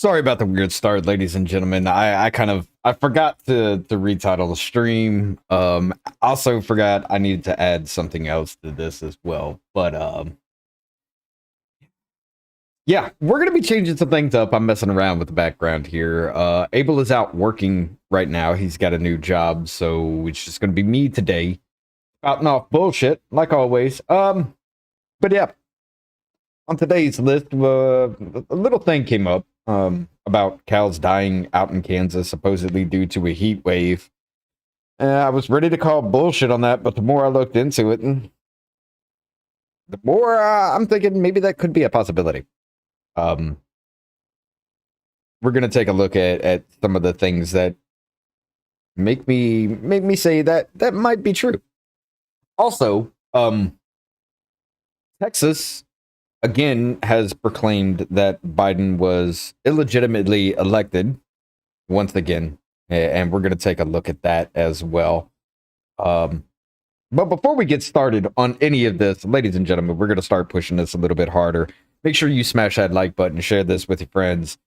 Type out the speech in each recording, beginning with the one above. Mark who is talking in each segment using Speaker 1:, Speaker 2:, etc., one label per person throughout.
Speaker 1: Sorry about the weird start, ladies and gentlemen. I forgot to retitle the stream. Also forgot I needed to add something else to this as well. But yeah, we're gonna be changing some things up. I'm messing around with the background here. Abel is out working right now. He's got a new job, so it's just gonna be me today, spouting off bullshit like always. But yeah, on today's list, a little thing came up about cows dying out in Kansas, supposedly due to a heat wave. I was ready to call bullshit on that, but the more I looked into it, and the more I'm thinking maybe that could be a possibility. We're gonna take a look at some of the things that make me say that might be true. Also, Texas again has proclaimed that Biden was illegitimately elected once again, and we're going to take a look at that as well. But before we get started on any of this, ladies and gentlemen, we're going to start pushing this a little bit harder. Make sure you smash that like button, share this with your friends,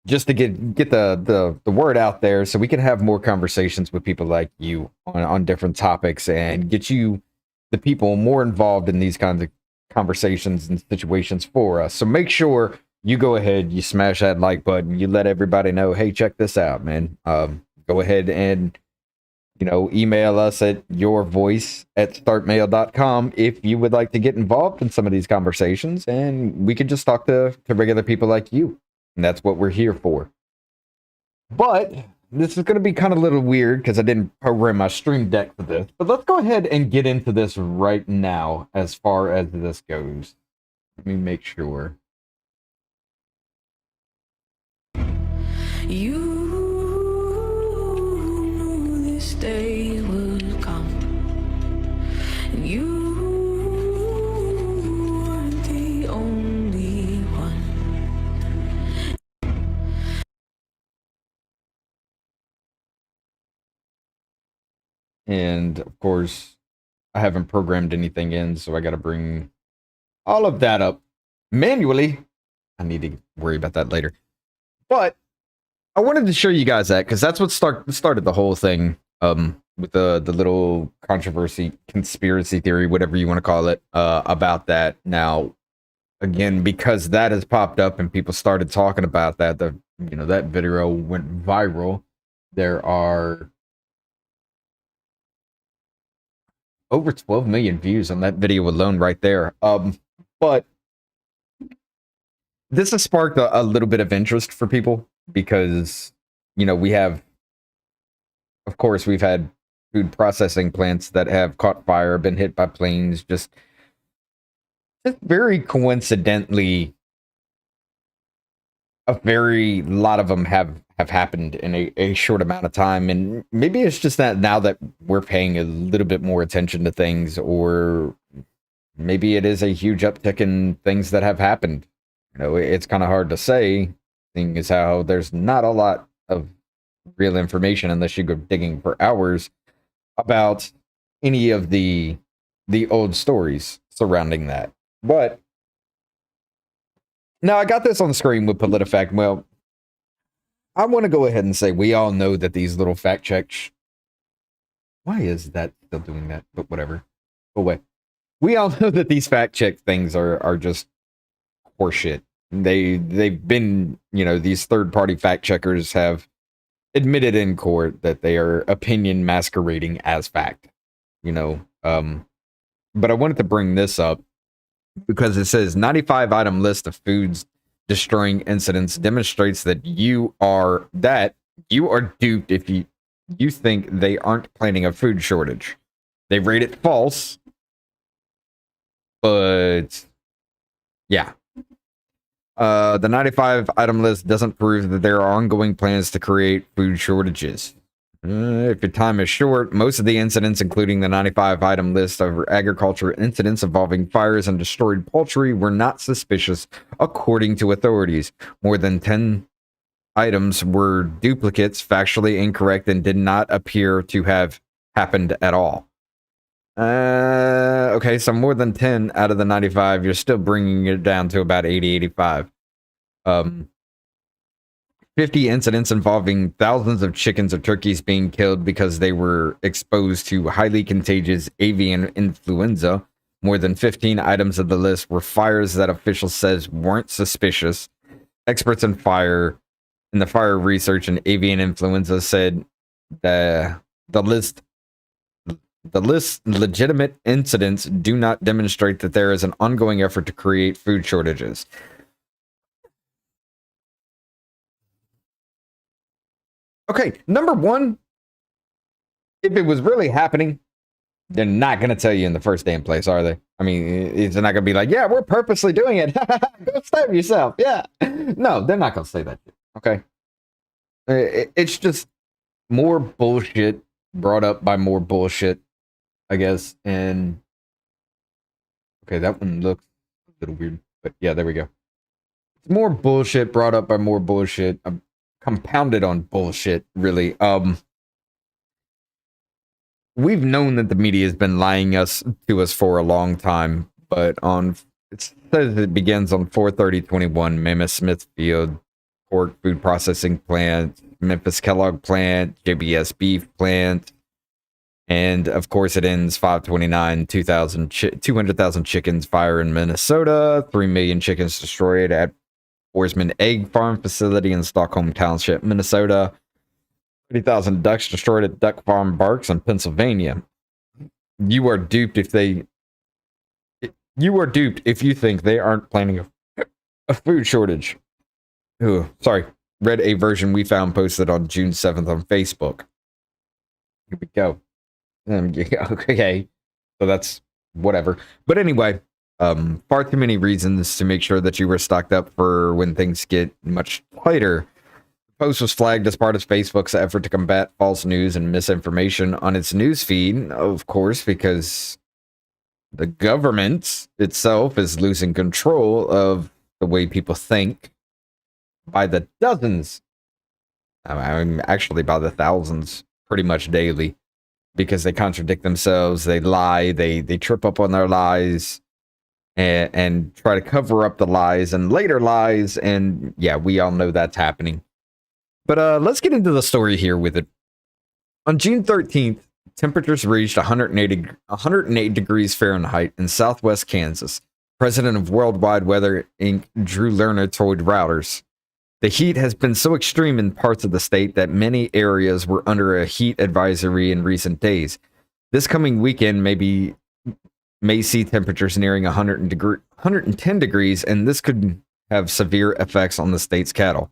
Speaker 1: just to get the word out there, so we can have more conversations with people like you on different topics and get you, the people, more involved in these kinds of conversations and situations for us. So make sure you go ahead, you smash that like button, you let everybody know, hey, check this out, man. Go ahead and email us at yourvoice@startmail.com if you would like to get involved in some of these conversations, and we could just talk to regular people like you, and that's what we're here for. But this is going to be kind of a little weird because I didn't program my stream deck for this. But let's go ahead and get into this right now as far as this goes. Let me make sure.
Speaker 2: You knew this day would come, and you weren't the only one.
Speaker 1: And of course, I haven't programmed anything in, so I got to bring all of that up manually. I need to worry about that later. But I wanted to show you guys that because that's what started the whole thing with the little conspiracy theory, whatever you want to call it, about that. Now, again, because that has popped up and people started talking about that, that video went viral. There are over 12 million views on that video alone right there. But this has sparked a little bit of interest for people because, we have, of course, we've had food processing plants that have caught fire, been hit by planes, just very coincidentally, a very lot of them have happened in a short amount of time. And maybe it's just that now that we're paying a little bit more attention to things, or maybe it is a huge uptick in things that have happened. It's kind of hard to say, seeing as how there's not a lot of real information unless you go digging for hours about any of the old stories surrounding that. But now I got this on the screen with PolitiFact. Well, I want to go ahead and say we all know that these little fact checks. Why is that still doing that? But whatever. Go away. We all know that these fact check things are just horseshit. They've been, these third-party fact checkers have admitted in court that they are opinion masquerading as fact. But I wanted to bring this up because it says 95 item list of foods destroying incidents demonstrates that you are duped if you think they aren't planning a food shortage. They rate it false, but yeah. The 95 item list doesn't prove that there are ongoing plans to create food shortages. If your time is short, most of the incidents, including the 95 item list of agriculture incidents involving fires and destroyed poultry, were not suspicious, according to authorities. More than 10 items were duplicates, factually incorrect, and did not appear to have happened at all. Okay, so more than 10 out of the 95, you're still bringing it down to about 80, 85. 50 incidents involving thousands of chickens or turkeys being killed because they were exposed to highly contagious avian influenza. More than 15 items of the list were fires that officials says weren't suspicious. Experts in the fire research and avian influenza said the list legitimate incidents do not demonstrate that there is an ongoing effort to create food shortages. Okay, number one, if it was really happening, they're not going to tell you in the first damn place, are they? I mean, it's not going to be like, yeah, we're purposely doing it. Go stab yourself. Yeah. No, they're not going to say that. Okay. It's just more bullshit brought up by more bullshit, I guess. And okay, that one looks a little weird, but yeah, there we go. It's more bullshit brought up by more bullshit, compounded on bullshit, really. We've known that the media has been lying to us for a long time, but it says it begins on 4/30/21, Mammoth Smithfield pork food processing plant, Memphis Kellogg plant, JBS beef plant, and of course it ends 5/29, 200,000 chickens fire in Minnesota, 3 million chickens destroyed at Boersman Egg Farm facility in Stockholm Township, Minnesota. 30,000 ducks destroyed at Duck Farm Barks in Pennsylvania. You are duped if you think they aren't planning a food shortage. Ooh, sorry. Read a version we found posted on June 7th on Facebook. Here we go. Okay. So that's whatever. But anyway, far too many reasons to make sure that you were stocked up for when things get much tighter. The post was flagged as part of Facebook's effort to combat false news and misinformation on its news feed, of course, because the government itself is losing control of the way people think by the dozens. I mean, actually by the thousands, pretty much daily, because they contradict themselves, they lie, they trip up on their lies, and try to cover up the lies and later lies, and yeah, we all know that's happening. But let's get into the story here with it. On June 13th, temperatures reached 108 degrees Fahrenheit in southwest Kansas. President of Worldwide Weather Inc., Drew Lerner, told Reuters, the heat has been so extreme in parts of the state that many areas were under a heat advisory in recent days. This coming weekend may see temperatures nearing 110 degrees, and this could have severe effects on the state's cattle.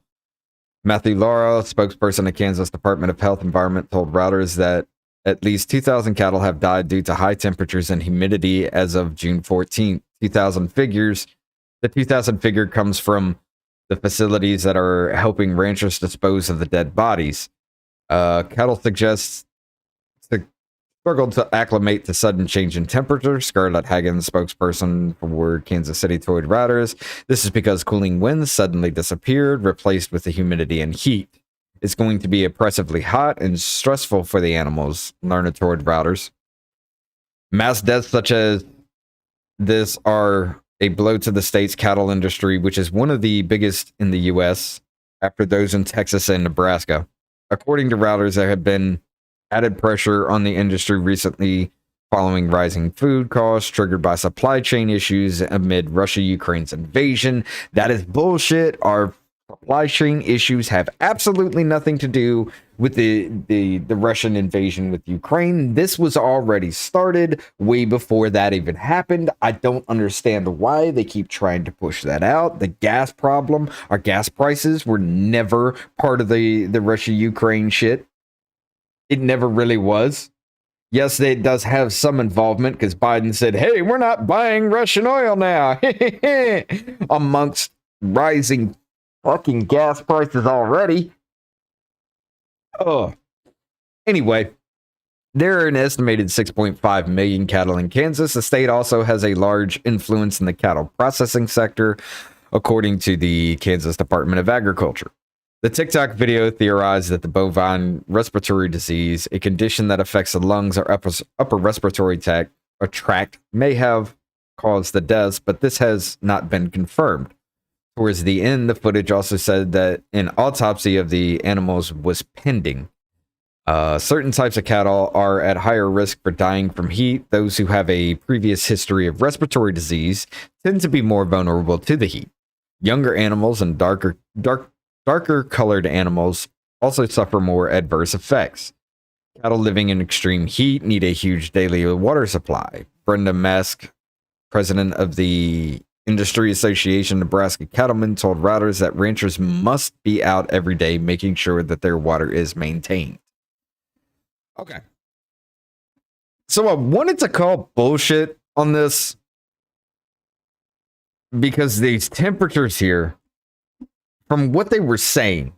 Speaker 1: Matthew Laura, spokesperson of Kansas Department of Health and Environment, told Reuters that at least 2,000 cattle have died due to high temperatures and humidity as of June 14th. The 2,000 figure comes from the facilities that are helping ranchers dispose of the dead bodies. Cattle struggled to acclimate to sudden change in temperature. Scarlett Hagen, spokesperson for Kansas City, told Reuters, this is because cooling winds suddenly disappeared, replaced with the humidity and heat. It's going to be oppressively hot and stressful for the animals, Lerner told Reuters. Mass deaths such as this are a blow to the state's cattle industry, which is one of the biggest in the U.S. after those in Texas and Nebraska. According to Reuters, there have been added pressure on the industry recently following rising food costs triggered by supply chain issues amid Russia-Ukraine's invasion. That is bullshit. Our supply chain issues have absolutely nothing to do with the Russian invasion with Ukraine. This was already started way before that even happened. I don't understand why they keep trying to push that out. The gas problem, our gas prices were never part of the Russia-Ukraine shit. It never really was. Yes, it does have some involvement because Biden said, hey, we're not buying Russian oil now. Amongst rising fucking gas prices already. Oh. Anyway, there are an estimated 6.5 million cattle in Kansas. The state also has a large influence in the cattle processing sector, according to the Kansas Department of Agriculture. The TikTok video theorized that the bovine respiratory disease, a condition that affects the lungs or upper respiratory tract, may have caused the deaths, but this has not been confirmed. Towards the end, the footage also said that an autopsy of the animals was pending. Certain types of cattle are at higher risk for dying from heat. Those who have a previous history of respiratory disease tend to be more vulnerable to the heat. Younger animals and darker colored animals also suffer more adverse effects. Cattle living in extreme heat need a huge daily water supply. Brenda Mask, president of the Industry Association Nebraska Cattlemen, told routers that ranchers must be out every day making sure that their water is maintained. Okay. So I wanted to call bullshit on this because these temperatures here, from what they were saying,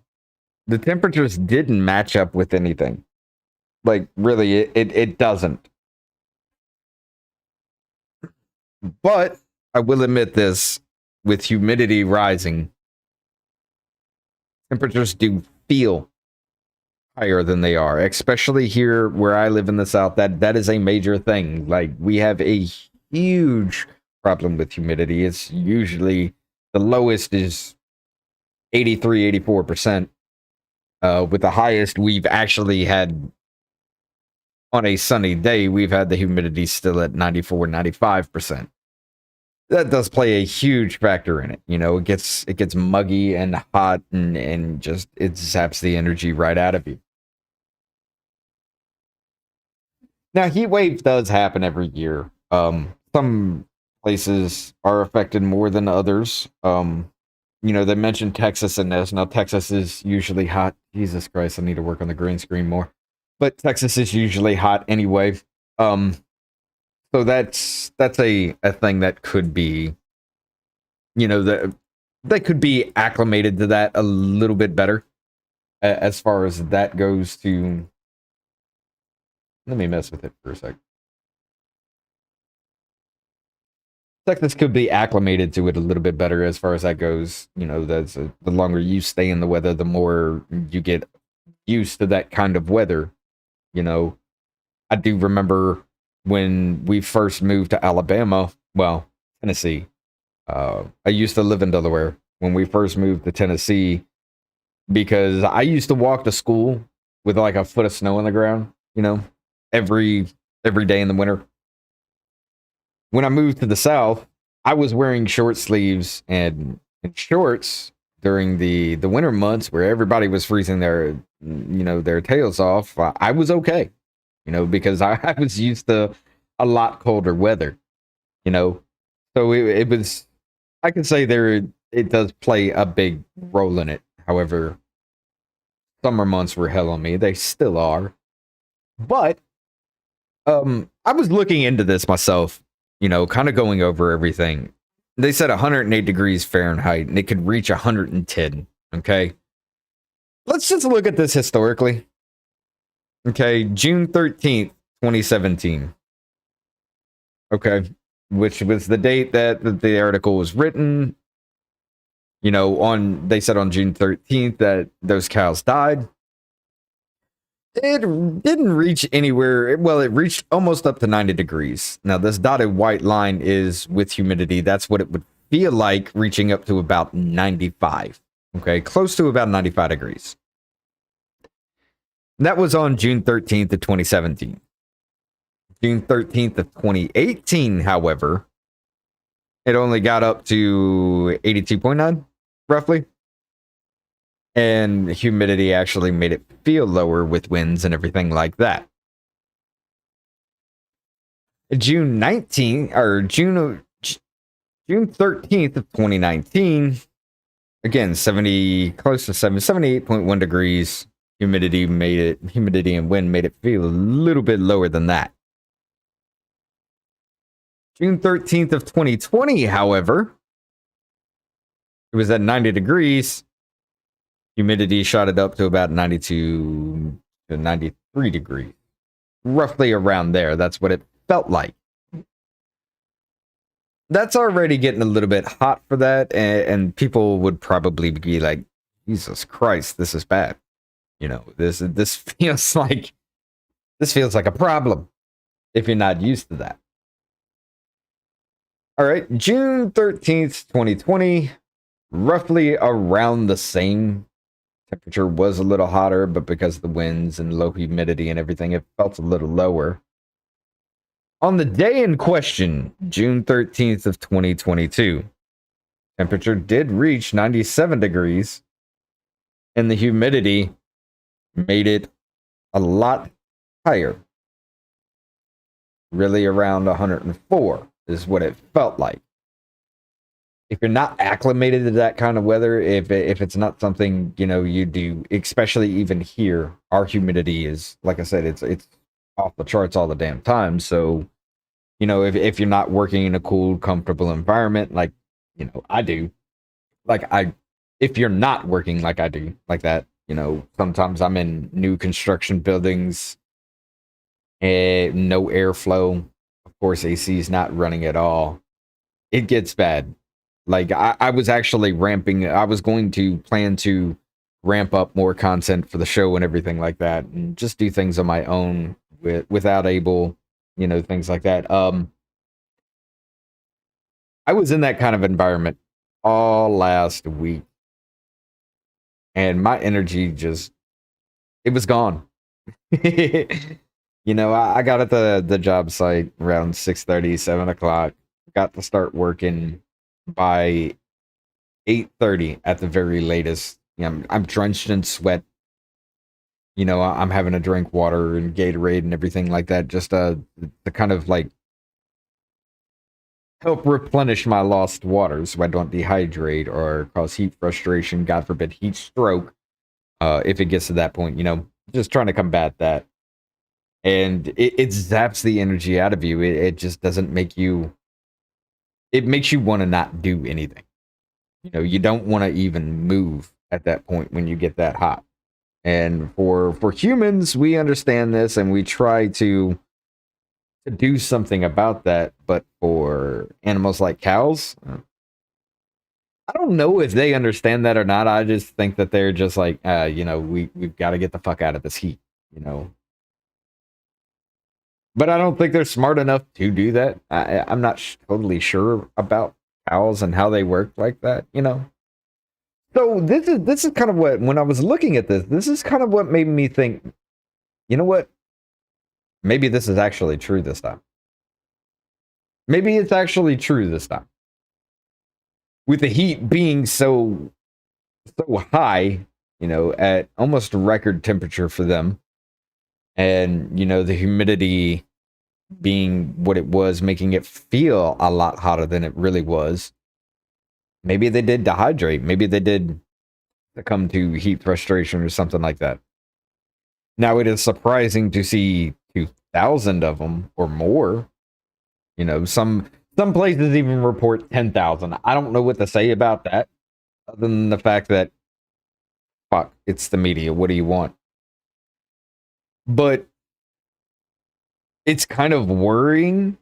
Speaker 1: the temperatures didn't match up with anything. Like, really, it doesn't. But I will admit this, with humidity rising, temperatures do feel higher than they are, especially here where I live in the South. That is a major thing. Like, we have a huge problem with humidity. It's usually the lowest is 83, 84%. With the highest we've actually had on a sunny day, we've had the humidity still at 94, 95%. That does play a huge factor in it. You know, it gets muggy and hot and just it zaps the energy right out of you. Now, heat wave does happen every year. Some places are affected more than others. You know, they mentioned Texas in this. Now, Texas is usually hot. Jesus Christ, I need to work on the green screen more. But Texas is usually hot anyway. So that's a thing that could be, you know, they could be acclimated to that a little bit better as far as that goes. To let me mess with it for a sec. Texas could be acclimated to it a little bit better as far as that goes. You know, the longer you stay in the weather, the more you get used to that kind of weather. You know, I do remember when we first moved to Alabama, well, Tennessee. I used to live in Delaware when we first moved to Tennessee because I used to walk to school with like a foot of snow on the ground, you know, every day in the winter. When I moved to the South, I was wearing short sleeves and shorts during the winter months where everybody was freezing their tails off. I was okay, you know, because I was used to a lot colder weather, you know. So it was, I could say it does play a big role in it. However, summer months were hell on me. They still are. But I was looking into this myself, you know, kind of going over everything. They said 108 degrees Fahrenheit and it could reach 110. Okay. Let's just look at this historically. Okay. June 13th, 2017. Okay. Which was the date that the article was written. You know, they said on June 13th that those cows died. It didn't reach anywhere. Well, it reached almost up to 90 degrees. Now, this dotted white line is with humidity. That's what it would feel like reaching up to about 95. Okay, close to about 95 degrees. That was on June 13th of 2017. June 13th of 2018, however, it only got up to 82.9, roughly. And humidity actually made it feel lower with winds and everything like that. June 13th of 2019, again, close to 78.1 degrees. Humidity and wind made it feel a little bit lower than that. June 13th of 2020, however, it was at 90 degrees. Humidity shot it up to about 92 to 93 degrees. Roughly around there. That's what it felt like. That's already getting a little bit hot for that, and people would probably be like, Jesus Christ, this is bad. You know, this feels like a problem if you're not used to that. All right, June 13th, 2020. roughly around the same. Temperature was a little hotter, but because of the winds and low humidity and everything, it felt a little lower. On the day in question, June 13th of 2022, temperature did reach 97 degrees, and the humidity made it a lot higher. Really around 104 is what it felt like. If you're not acclimated to that kind of weather, if it's not something you do, especially even here, our humidity is, like I said, it's off the charts all the damn time. So if you're not working in a cool, comfortable environment, like I do, if you're not working like I do, like that, sometimes I'm in new construction buildings and no airflow. Of course, AC is not running at all. It gets bad. Like I was actually I was going to plan to ramp up more content for the show and everything like that, and just do things on my own without Abel, things like that. I was in that kind of environment all last week, and my energy it was gone. I got at the job site around 6:30, 7 o'clock. Got to start working by 8:30 at the very latest. I'm drenched in sweat. I'm having to drink water and Gatorade and everything like that, just to kind of like help replenish my lost water so I don't dehydrate or cause heat frustration, God forbid heat stroke, if it gets to that point, just trying to combat that. And it zaps the energy out of you. It just doesn't make you, it makes you want to not do anything. You don't want to even move at that point when you get that hot. And for humans, we understand this and we try to do something about that. But for animals like cows, I don't know if they understand that or not. I just think that they're just like, we've got to get the fuck out of this heat, But I don't think they're smart enough to do that. I'm not totally sure about cows and how they work like that, So this is kind of what, when I was looking at this is kind of what made me think, you know what? Maybe this is actually true this time. Maybe it's actually true this time. With the heat being so high, at almost record temperature for them, and the humidity being what it was, making it feel a lot hotter than it really was. Maybe they did dehydrate. Maybe they did succumb to heat frustration or something like that. Now, it is surprising to see 2,000 of them or more. Some places even report 10,000. I don't know what to say about that, other than the fact that, fuck, it's the media. What do you want? But it's kind of worrying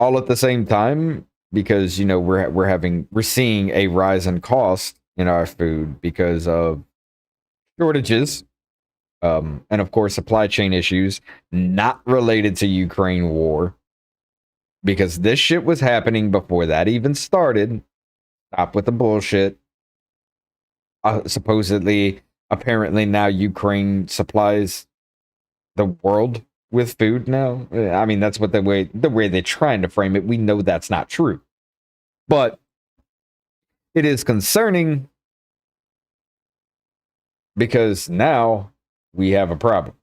Speaker 1: all at the same time, because we're seeing a rise in cost in our food because of shortages, and of course supply chain issues not related to Ukraine war, because this shit was happening before that even started. Stop with the bullshit. Supposedly, apparently now Ukraine supplies the world with food now. I mean, that's what the way they're trying to frame it. We know that's not true, but it is concerning because now we have a problem.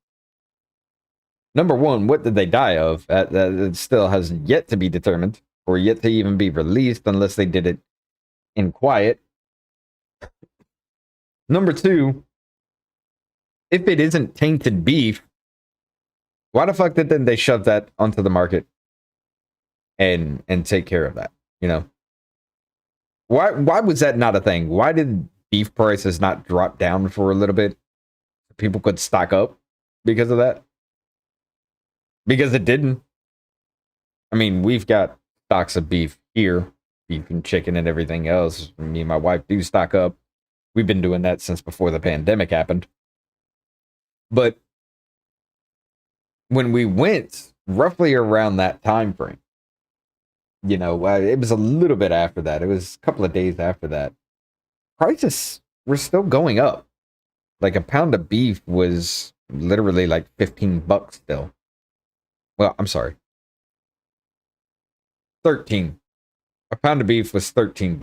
Speaker 1: Number one, what did they die of? That still has yet to be determined or yet to even be released unless they did it in quiet. Number two, if it isn't tainted beef, why the fuck didn't they shove that onto the market and take care of that? Why was that not a thing? Why did beef prices not drop down for a little bit? People could stock up because of that? Because it didn't. I mean, we've got stocks of beef here, beef and chicken and everything else. Me and my wife do stock up. We've been doing that since before the pandemic happened. But when we went roughly around that time frame, it was a little bit after that. It was a couple of days after that. prices were still going up. Like a pound of beef was literally like $15 still. Well, I'm sorry. 13. A pound of beef was $13.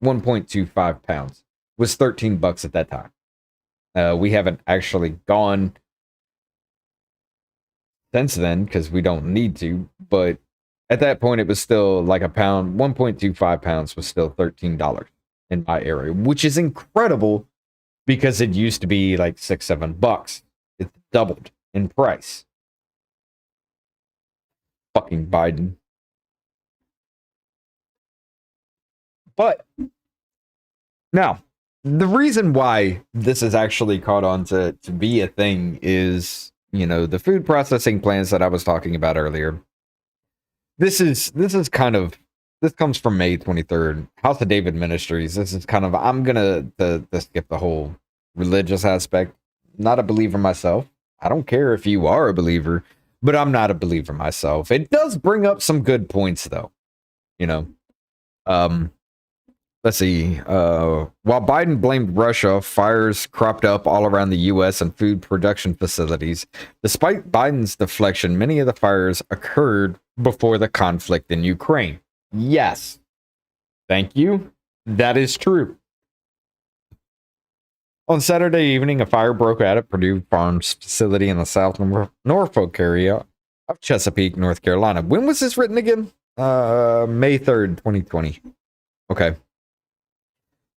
Speaker 1: 1.25 pounds was $13 at that time. We haven't actually gone since then because we don't need to, but at that point it was still like a pound. 1.25 pounds was still $13 in my area, which is incredible because it used to be like $6-7. It's doubled in price. Fucking Biden. But now, the reason why this is actually caught on to be a thing is, the food processing plants that I was talking about earlier. This comes from May 23rd, House of David Ministries. This is kind of, I'm gonna skip the whole religious aspect. Not a believer myself. I don't care if you are a believer, but I'm not a believer myself. It does bring up some good points though. Let's see. While Biden blamed Russia, fires cropped up all around the U.S. and food production facilities. Despite Biden's deflection, many of the fires occurred before the conflict in Ukraine. Yes. Thank you. That is true. On Saturday evening, a fire broke out at Purdue Farms facility in the South Norfolk area of Chesapeake, North Carolina. When was this written again? May 3rd, 2020. Okay.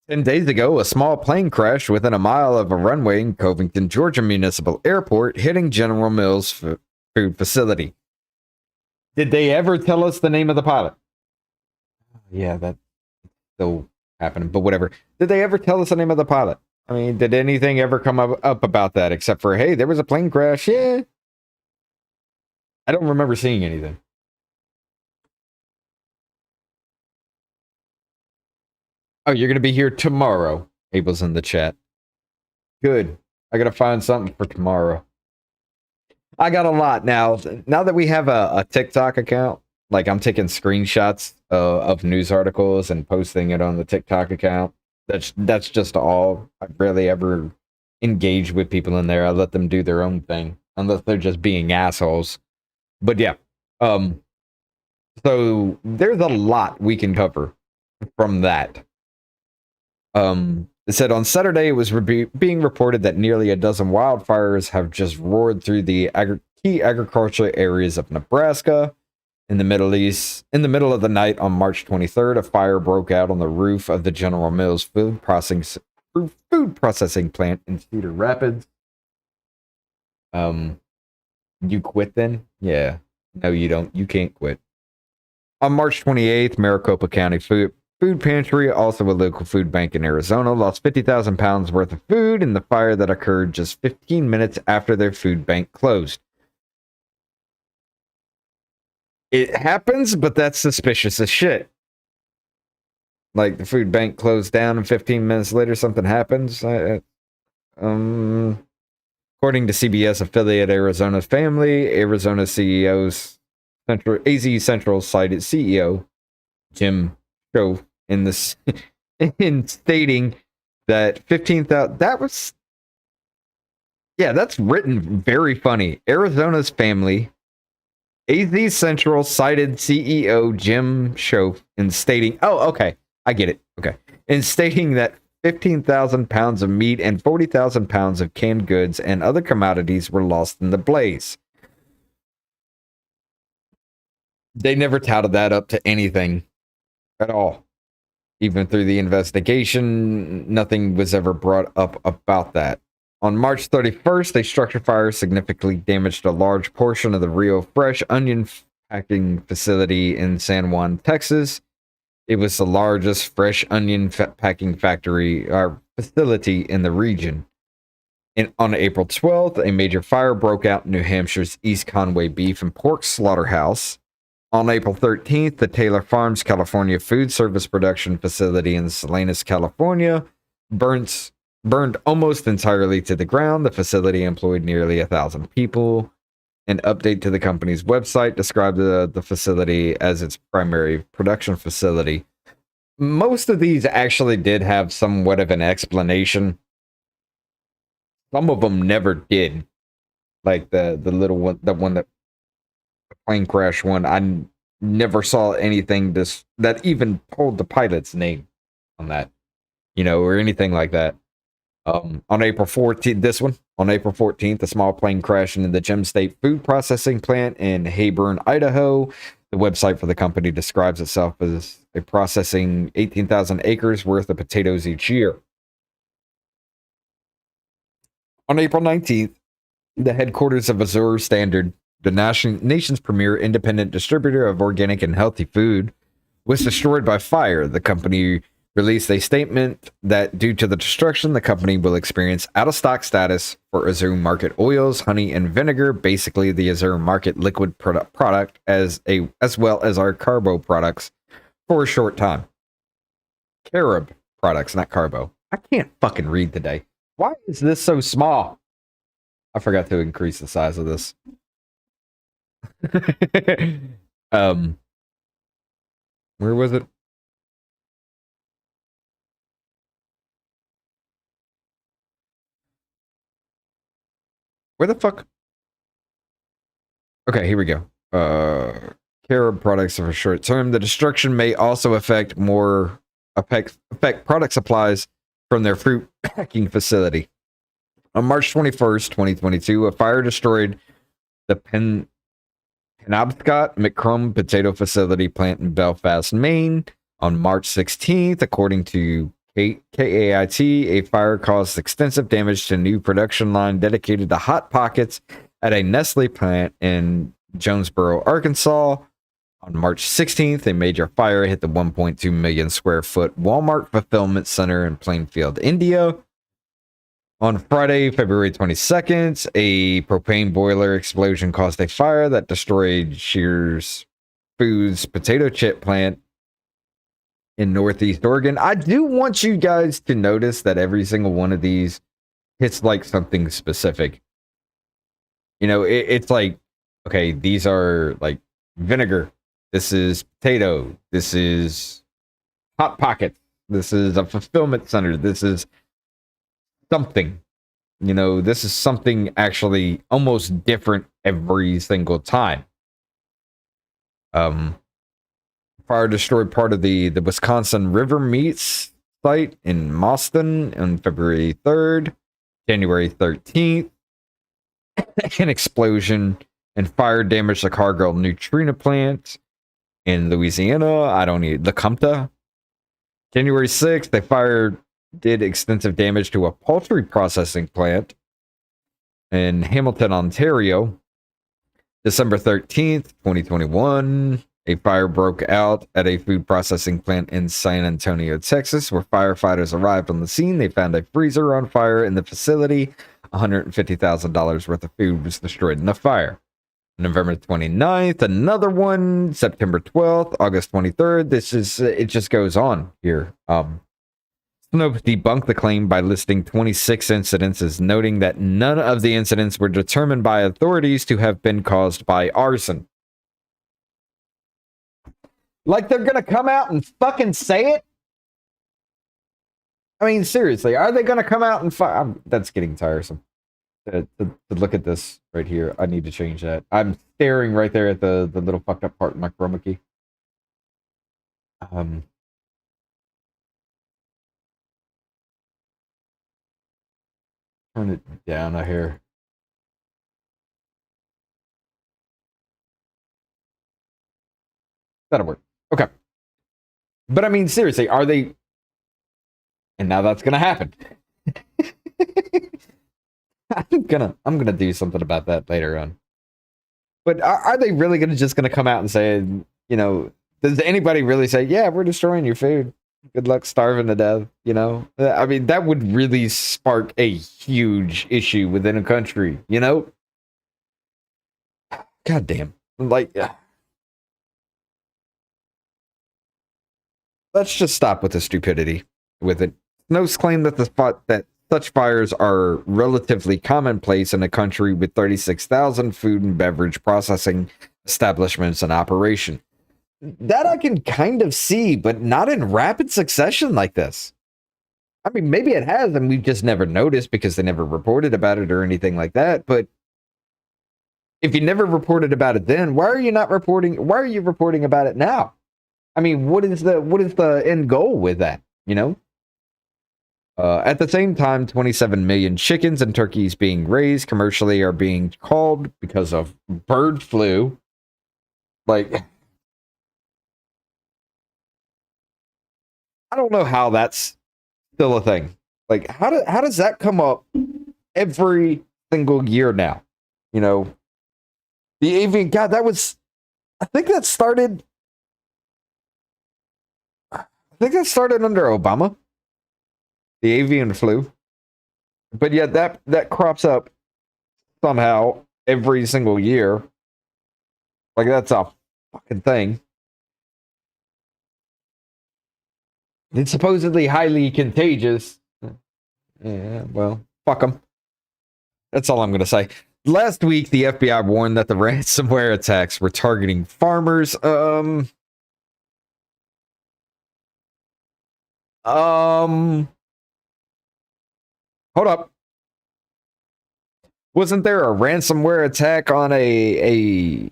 Speaker 1: 10 days ago, a small plane crashed within a mile of a runway in Covington, Georgia Municipal Airport, hitting General Mills food facility. Did they ever tell us the name of the pilot? Yeah, that's still happening, but whatever. Did they ever tell us the name of the pilot? I mean, did anything ever come up about that except for, hey, there was a plane crash? Yeah. I don't remember seeing anything. Oh, you're going to be here tomorrow. Abel's in the chat. Good. I got to find something for tomorrow. I got a lot now. Now that we have a TikTok account, like I'm taking screenshots of news articles and posting it on the TikTok account. That's just all. I rarely ever engage with people in there. I let them do their own thing, unless they're just being assholes. But yeah. So there's a lot we can cover from that. It said on Saturday it was being reported that nearly a dozen wildfires have just roared through the key agricultural areas of Nebraska. In the Middle of the night on March 23rd, a fire broke out on the roof of the General Mills food processing plant in Cedar Rapids. You quit then? Yeah. No, you don't. You can't quit. On March 28th, Maricopa County Food Pantry, also a local food bank in Arizona, lost 50,000 pounds worth of food in the fire that occurred just 15 minutes after their food bank closed. It happens, but that's suspicious as shit. Like the food bank closed down and 15 minutes later something happens. According to CBS affiliate Arizona's Family, Arizona AZ Central cited CEO Jim Show in this in stating that 15,000 that's written very funny. Arizona's Family, AZ Central cited CEO Jim Show in stating, oh, okay, I get it. Okay. In stating that 15,000 pounds of meat and 40,000 pounds of canned goods and other commodities were lost in the blaze. They never touted that up to anything at all. Even through the investigation, nothing was ever brought up about that. On March 31st, a structure fire significantly damaged a large portion of the Rio Fresh onion packing facility in San Juan, Texas. It was the largest fresh onion packing factory or facility in the region. On April 12th, a major fire broke out in New Hampshire's East Conway Beef and Pork Slaughterhouse. On April 13th, the Taylor Farms California food service production facility in Salinas, California, burned almost entirely to the ground. The facility employed nearly 1,000 people. An update to the company's website described the facility as its primary production facility. most of these actually did have somewhat of an explanation. Some of them never did. Like the little one, the one that the plane crash one. Never saw anything that even told the pilot's name on that, or anything like that. On April 14th, this one, on April 14th, a small plane crashed into the Gem State food processing plant in Hayburn, Idaho. The website for the company describes itself as a processing 18,000 acres worth of potatoes each year. On April 19th, the headquarters of Azure Standard, the nation's premier independent distributor of organic and healthy food, was destroyed by fire. The company released a statement that due to the destruction, the company will experience out-of-stock status for Azure Market oils, honey, and vinegar, basically the Azure Market liquid product, as well as our carbo products, for a short time. Carob products, not carbo. I can't fucking read today. Why is this so small? I forgot to increase the size of this. Where was it? Where the fuck? Okay, here we go. Carob products for short term. The destruction may also affect product supplies from their fruit packing facility. On March 21st, 2022, a fire destroyed the Penobscot McCrum potato facility plant in Belfast, Maine. On March 16th, according to KAIT, a fire caused extensive damage to a new production line dedicated to Hot Pockets at a Nestle plant in Jonesboro, Arkansas. On March 16th, a major fire hit the 1.2 million square foot Walmart fulfillment center in Plainfield, India. On Friday, February 22nd, a propane boiler explosion caused a fire that destroyed Shears Foods potato chip plant in Northeast Oregon. I do want you guys to notice that every single one of these hits like something specific. It's like, okay, these are like vinegar. This is potato. This is Hot Pockets. This is a fulfillment center. This is something. This is something actually almost different every single time. Fire destroyed part of the Wisconsin River Meats site in Mauston on February 3rd. January 13th, an explosion and fire damaged the Cargill Nutrina plant in Louisiana. Lecompta. January 6th, a fire did extensive damage to a poultry processing plant in Hamilton, Ontario. December 13th, 2021, a fire broke out at a food processing plant in San Antonio, Texas, where firefighters arrived on the scene. They found a freezer on fire in the facility. $150,000 worth of food was destroyed in the fire. November 29th, another one. September 12th, August 23rd. It just goes on here. Snopes debunked the claim by listing 26 incidences, noting that none of the incidents were determined by authorities to have been caused by arson. Like they're gonna come out and fucking say it? I mean, seriously, are they gonna come out and that's getting tiresome. To look at this right here, I need to change that. I'm staring right there at the little fucked up part in my chroma key. Turn it down here. That'll work. Okay. But I mean, seriously, are they? And now that's gonna happen. I'm gonna do something about that later on. But are they really gonna come out and say, does anybody really say, yeah, we're destroying your food? Good luck starving to death, I mean, that would really spark a huge issue within a country, God damn. Like, let's just stop with the stupidity with it. Snopes claim that that such fires are relatively commonplace in a country with 36,000 food and beverage processing establishments in operation. That I can kind of see, but not in rapid succession like this. I mean, maybe it has, and we've just never noticed because they never reported about it or anything like that. But if you never reported about it then, why are you not reporting? Why are you reporting about it now? I mean, what is the end goal with that? You know. At the same time, 27 million chickens and turkeys being raised commercially are being culled because of bird flu. Like, I don't know how that's still a thing. Like, how does that come up every single year now? You know, the avian. God, that was. I think that started. I think that started under Obama. The avian flu, but yet that crops up somehow every single year. Like that's a fucking thing. It's supposedly highly contagious. Yeah, well, fuck them. That's all I'm going to say. Last week, the FBI warned that the ransomware attacks were targeting farmers. Hold up. Wasn't there a ransomware attack on a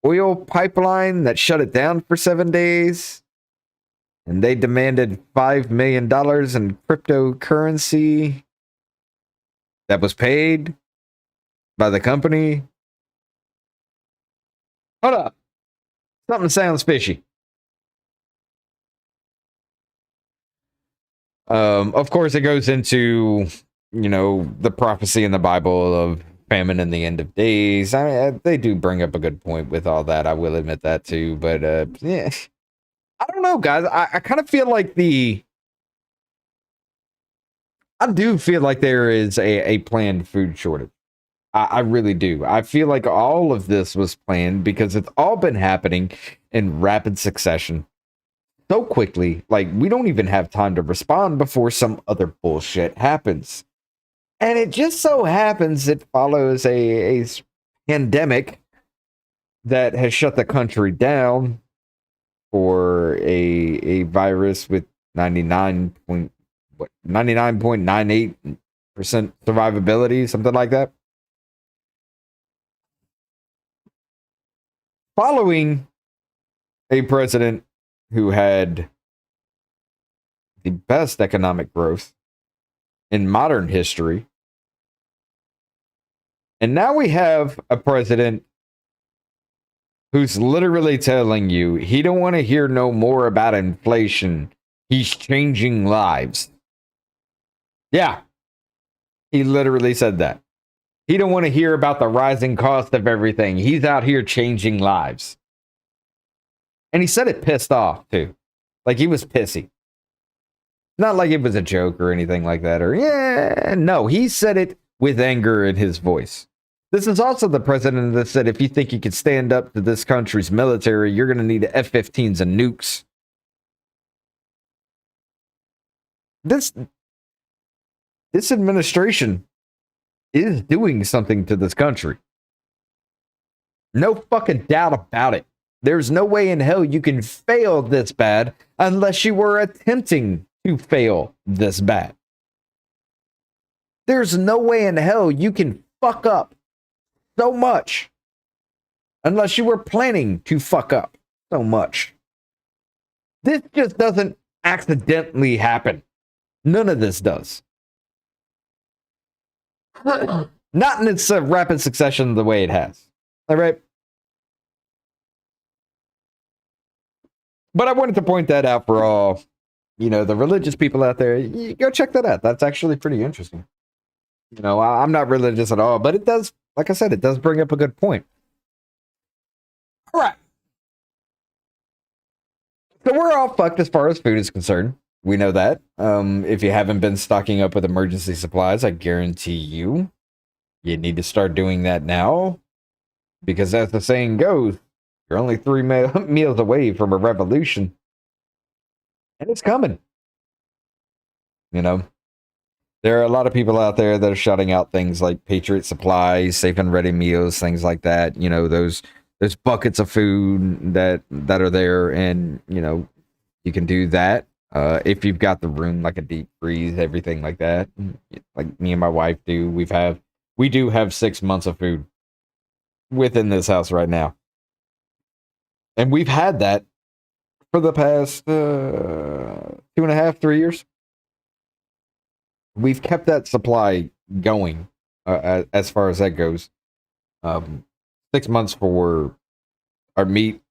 Speaker 1: oil pipeline that shut it down for 7 days? And they demanded $5 million in cryptocurrency that was paid by the company. Hold up. Something sounds fishy. Of course, it goes into, the prophecy in the Bible of famine in the end of days. I mean, they do bring up a good point with all that. I will admit that too. But yeah, I don't know, guys. I kind of feel like I do feel like there is a planned food shortage. I really do. I feel like all of this was planned because it's all been happening in rapid succession so quickly. Like, we don't even have time to respond before some other bullshit happens. And it just so happens it follows a pandemic that has shut the country down for a virus with 99.98% survivability, something like that. Following a president who had the best economic growth in modern history. And now we have a president who's literally telling you he don't want to hear no more about inflation. He's changing lives. Yeah, he literally said that. He don't want to hear about the rising cost of everything. He's out here changing lives. And he said it pissed off, too. Like, he was pissy. Not like it was a joke or anything like that. Or, yeah, no, he said it with anger in his voice. This is also the president that said if you think you can stand up to this country's military, you're going to need F-15s and nukes. This administration is doing something to this country. No fucking doubt about it. There's no way in hell you can fail this bad unless you were attempting to fail this bad. There's no way in hell you can fuck up so much unless you were planning to fuck up so much. This just doesn't accidentally happen. None of this does. Not in its rapid succession the way it has. All right. But I wanted to point that out for all, the religious people out there. You go check that out. That's actually pretty interesting. I'm not religious at all, but it does, like I said, it does bring up a good point. All right. So we're all fucked as far as food is concerned. We know that. If you haven't been stocking up with emergency supplies, I guarantee you need to start doing that now. Because as the saying goes, you're only 3 meals away from a revolution. And it's coming. There are a lot of people out there that are shouting out things like Patriot supplies, safe and ready meals, things like that. Those There's buckets of food that are there, and you can do that. If you've got the room, like a deep freeze, everything like that, like me and my wife do. We do have 6 months of food within this house right now, and we've had that for the past 2.5, 3 years. We've kept that supply going as far as that goes. 6 months for our meat.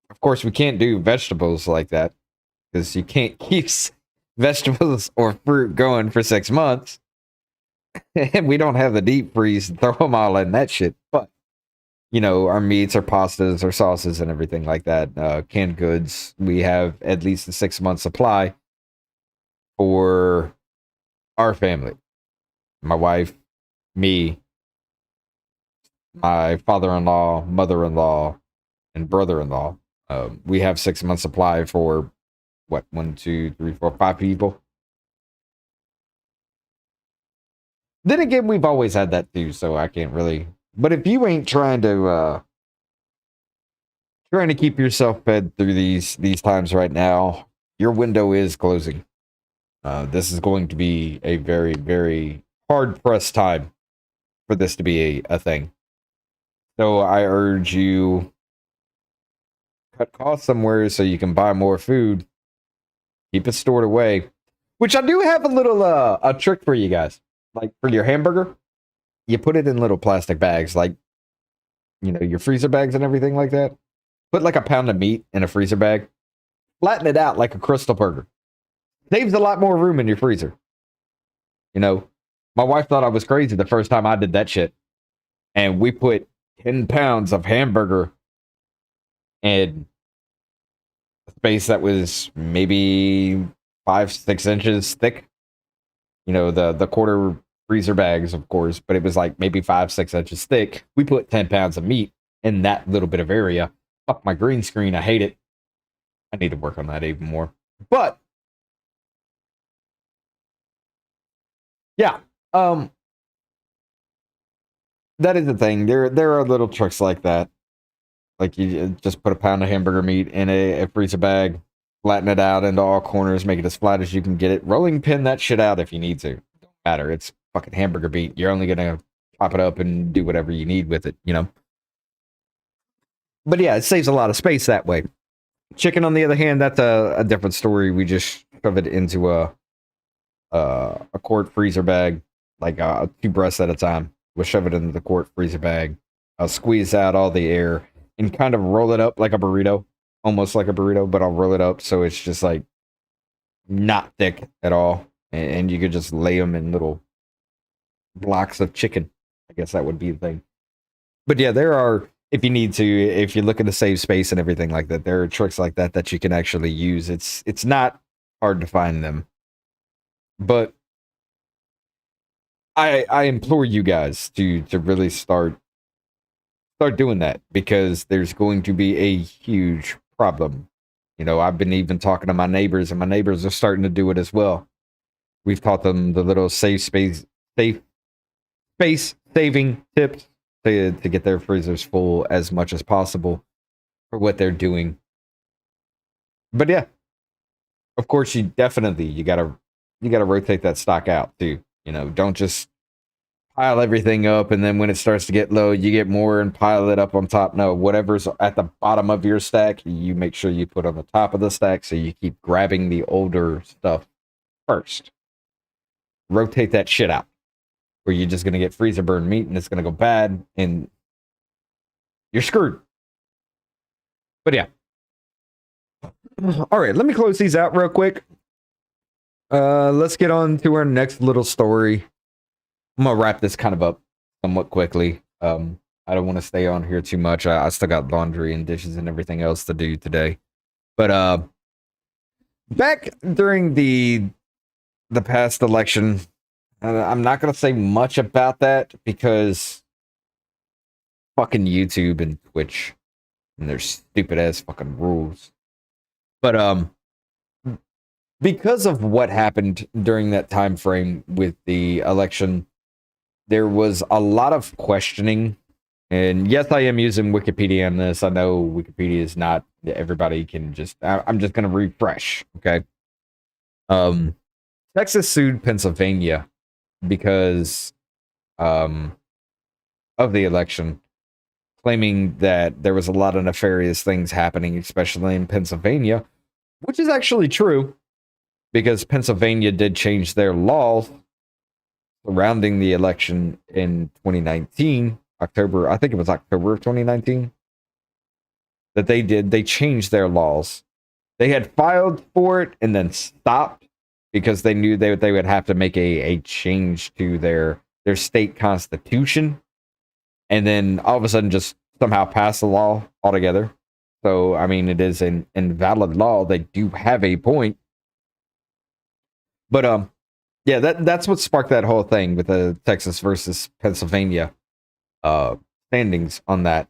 Speaker 1: Of course, we can't do vegetables like that because you can't keep vegetables or fruit going for 6 months. And we don't have the deep freeze to throw them all in that shit. But, our meats, our pastas, our sauces, and everything like that, canned goods, we have at least a 6 month supply for our family. My wife, me, my father-in-law, mother-in-law, and brother-in-law. We have 6 months supply for what, 1, 2, 3, 4, 5 people. Then again, we've always had that too, so I can't really. But if you ain't trying to keep yourself fed through these times right now, your window is closing. This is going to be a very, very hard pressed time for this to be a thing. So I urge you, cut costs somewhere so you can buy more food. Keep it stored away. Which I do have a little a trick for you guys. Like for your hamburger, you put it in little plastic bags, like your freezer bags and everything like that. Put like a pound of meat in a freezer bag. Flatten it out like a crystal burger. Saves a lot more room in your freezer. My wife thought I was crazy the first time I did that shit. And we put 10 pounds of hamburger in a space that was maybe 5-6 inches thick. The quarter freezer bags, of course, but it was like maybe 5-6 inches thick. We put 10 pounds of meat in that little bit of area. Fuck my green screen. I hate it. I need to work on that even more. But yeah, that is the thing. There are little tricks like that. Like you just put a pound of hamburger meat in a freezer bag, flatten it out into all corners, make it as flat as you can get it. Rolling pin that shit out if you need to. Don't matter. It's fucking hamburger meat. You're only gonna chop it up and do whatever you need with it, But yeah, it saves a lot of space that way. Chicken, on the other hand, that's a different story. We just shove it into a quart freezer bag, like 2 breaths at a time. We'll shove it into the quart freezer bag, squeeze out all the air, and kind of roll it up like a burrito, almost like a burrito, but I'll roll it up so it's just like not thick at all, and you could just lay them in little blocks of chicken. I guess that would be the thing. But yeah, there are, if you need to, if you're looking to save space and everything like that, there are tricks like that you can actually use. It's not hard to find them, but I implore you guys to really start doing that, because there's going to be a huge problem. I've been even talking to my neighbors, and my neighbors are starting to do it as well. We've taught them the little safe space saving tips to get their freezers full as much as possible for what they're doing. But yeah, of course, you gotta rotate that stock out too. Don't just pile everything up, and then when it starts to get low, you get more and pile it up on top. No, whatever's at the bottom of your stack, you make sure you put on the top of the stack, so you keep grabbing the older stuff first. Rotate that shit out, or you're just gonna get freezer burn meat, and it's gonna go bad, and you're screwed. But yeah. All right, let me close these out real quick. Let's get on to our next little story. I'm gonna wrap this kind of up somewhat quickly. I don't want to stay on here too much. I still got laundry and dishes and everything else to do today. But back during the past election, I'm not gonna say much about that because fucking YouTube and Twitch and their stupid ass fucking rules. But because of what happened during that time frame with the election, there was a lot of questioning And yes, I am using Wikipedia on this. I know Wikipedia is not everybody can just. I'm just going to refresh. Okay. Um, Texas sued Pennsylvania because of the election, claiming that there was a lot of nefarious things happening, especially in Pennsylvania, which is actually true because Pennsylvania did change their laws surrounding the election in 2019, October. I think it was October of 2019 that they did. They changed their laws. They had filed for it and then stopped because they knew they would have to make a change to their state constitution, and then all of a sudden just somehow pass the law altogether. So I mean, it is an invalid law. They do have a point, but yeah, that's what sparked that whole thing with the Texas versus Pennsylvania standings on that,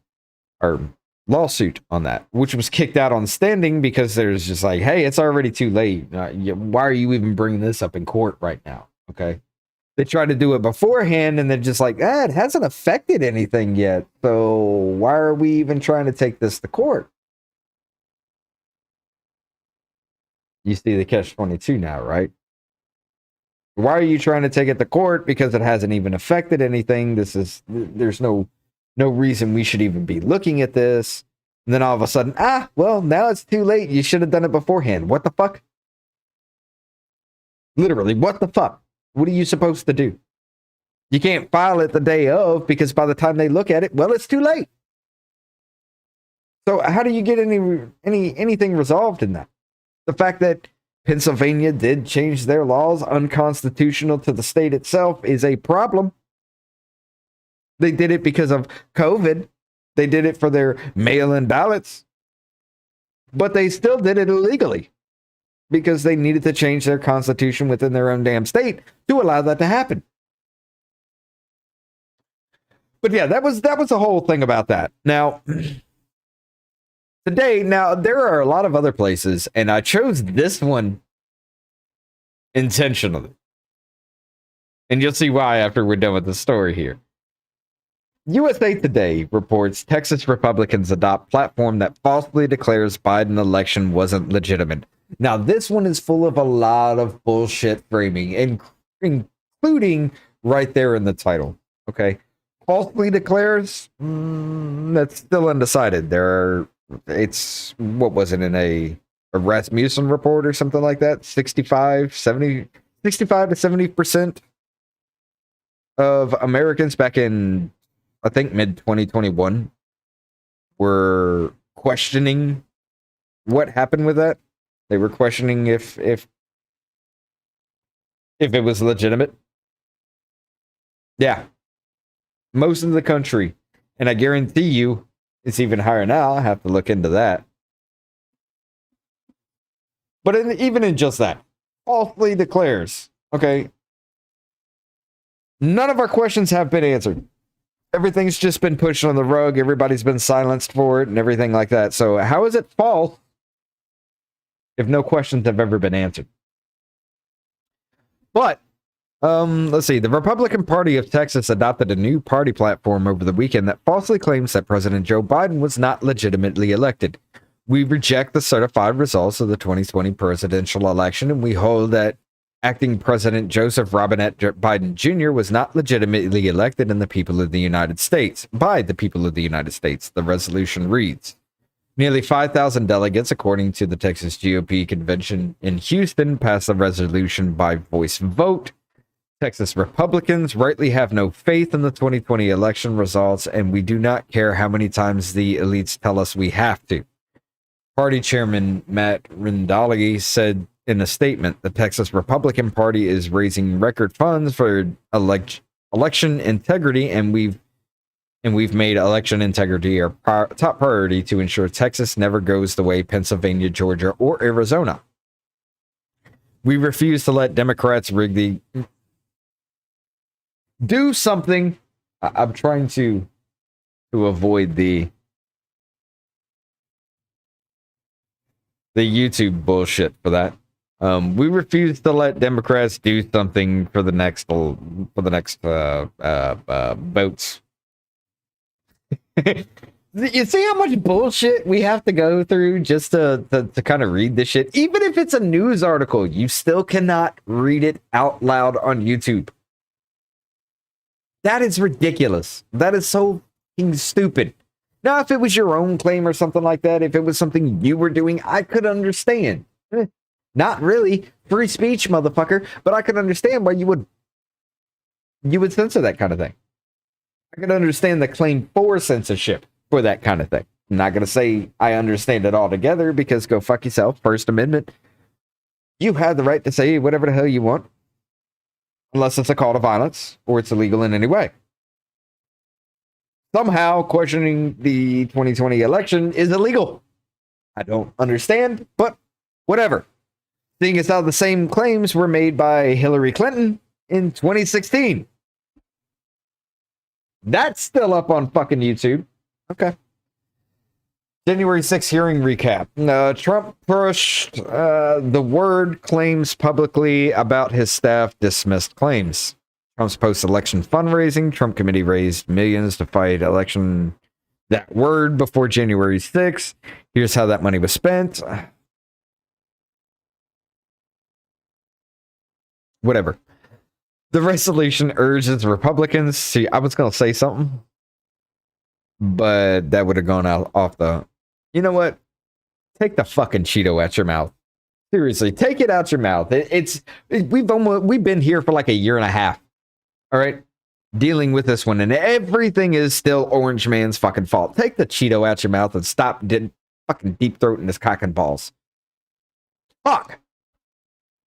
Speaker 1: or lawsuit on that, which was kicked out on standing because there's just like, hey, it's already too late. Why are you even bringing this up in court right now? Okay. They tried to do it beforehand and they're just like, it hasn't affected anything yet. So why are we even trying to take this to court? You see the catch-22 now, right? Why are you trying to take it to court? Because it hasn't even affected anything. There's no reason we should even be looking at this. And then all of a sudden, well, now it's too late. You should have done it beforehand. What the fuck? Literally, what the fuck? What are you supposed to do? You can't file it the day of because by the time they look at it, well, it's too late. So how do you get anything resolved in that? The fact that Pennsylvania did change their laws unconstitutional to the state itself is a problem. They did it because of COVID. They did it for their mail-in ballots. But they still did it illegally because they needed to change their constitution within their own damn state to allow that to happen. But yeah, that was the whole thing about that. Now, today, there are a lot of other places, and I chose this one intentionally. And you'll see why after we're done with the story here. USA Today reports Texas Republicans adopt platform that falsely declares Biden election wasn't legitimate. Now, this one is full of a lot of bullshit framing, including right there in the title. Okay. Falsely declares, that's still undecided. It's, what was it, in a Rasmussen report or something like that? 65 to 70% of Americans back in, I think, mid 2021 were questioning what happened with that. They were questioning if it was legitimate. Yeah. Most of the country. And I guarantee you it's even higher now. I have to look into that. But even in just that, falsely declares, okay, none of our questions have been answered. Everything's just been pushed on the rug. Everybody's been silenced for it and everything like that. So how is it false if no questions have ever been answered? But let's see. The Republican Party of Texas adopted a new party platform over the weekend that falsely claims that President Joe Biden was not legitimately elected. We reject the certified results of the 2020 presidential election, and we hold that acting President Joseph Robinette Biden Jr. was not legitimately elected in the people of the United States by the people of the United States. The resolution reads, nearly 5,000 delegates, according to the Texas GOP convention in Houston, passed the resolution by voice vote. Texas Republicans rightly have no faith in the 2020 election results, and we do not care how many times the elites tell us we have to. Party Chairman Matt Rindali said in a statement, the Texas Republican Party is raising record funds for election integrity, and we've made election integrity our top priority to ensure Texas never goes the way Pennsylvania, Georgia, or Arizona. We refuse to let Democrats rig the... Do something. I'm trying to avoid the YouTube bullshit for that. We refuse to let Democrats do something for the next votes. You see how much bullshit we have to go through just to kind of read this shit? Even if it's a news article, you still cannot read it out loud on YouTube. That is ridiculous. That is so stupid. Now, if it was your own claim or something like that, if it was something you were doing, I could understand. Not really. Free speech, motherfucker. But I could understand why you would censor that kind of thing. I could understand the claim for censorship for that kind of thing. I'm not going to say I understand it altogether because go fuck yourself. First Amendment. You have the right to say whatever the hell you want. Unless it's a call to violence or it's illegal in any way. Somehow questioning the 2020 election is illegal. I don't understand, but whatever. Seeing as how the same claims were made by Hillary Clinton in 2016. That's still up on fucking YouTube. Okay. January 6th hearing recap. Trump pushed the word claims publicly about his staff dismissed claims. Trump's post-election fundraising. Trump committee raised millions to fight election that word before January 6th. Here's how that money was spent. Whatever. The resolution urges Republicans. See, I was going to say something, but that would have gone out off the... You know what? Take the fucking Cheeto out your mouth. Seriously, take it out your mouth. We've been here for like a year and a half. All right, dealing with this one, and everything is still Orange Man's fucking fault. Take the Cheeto out your mouth and stop fucking deep throating his cock and balls. Fuck.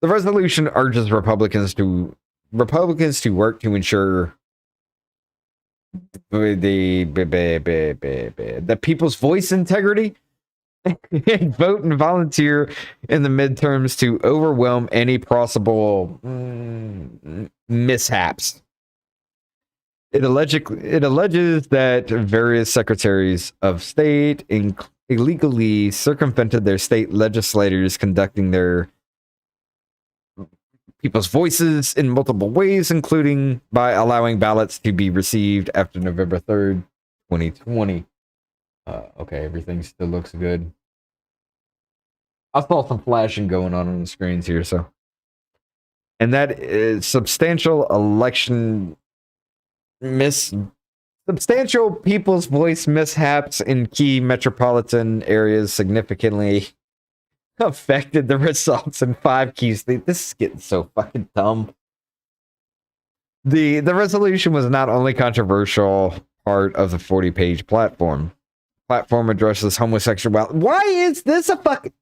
Speaker 1: The resolution urges Republicans to work to ensure the people's voice integrity and vote and volunteer in the midterms to overwhelm any possible mishaps. It alleges that various secretaries of state illegally circumvented their state legislators, conducting their people's voices in multiple ways, including by allowing ballots to be received after November 3rd, 2020. Okay, everything still looks good. I saw some flashing going on the screens here, so. And that is substantial people's voice mishaps in key metropolitan areas significantly affected the results in 5 key states. This is getting so fucking dumb. The resolution was not only controversial part of the 40-page platform. Platform addresses homosexuality. Why is this a fucking...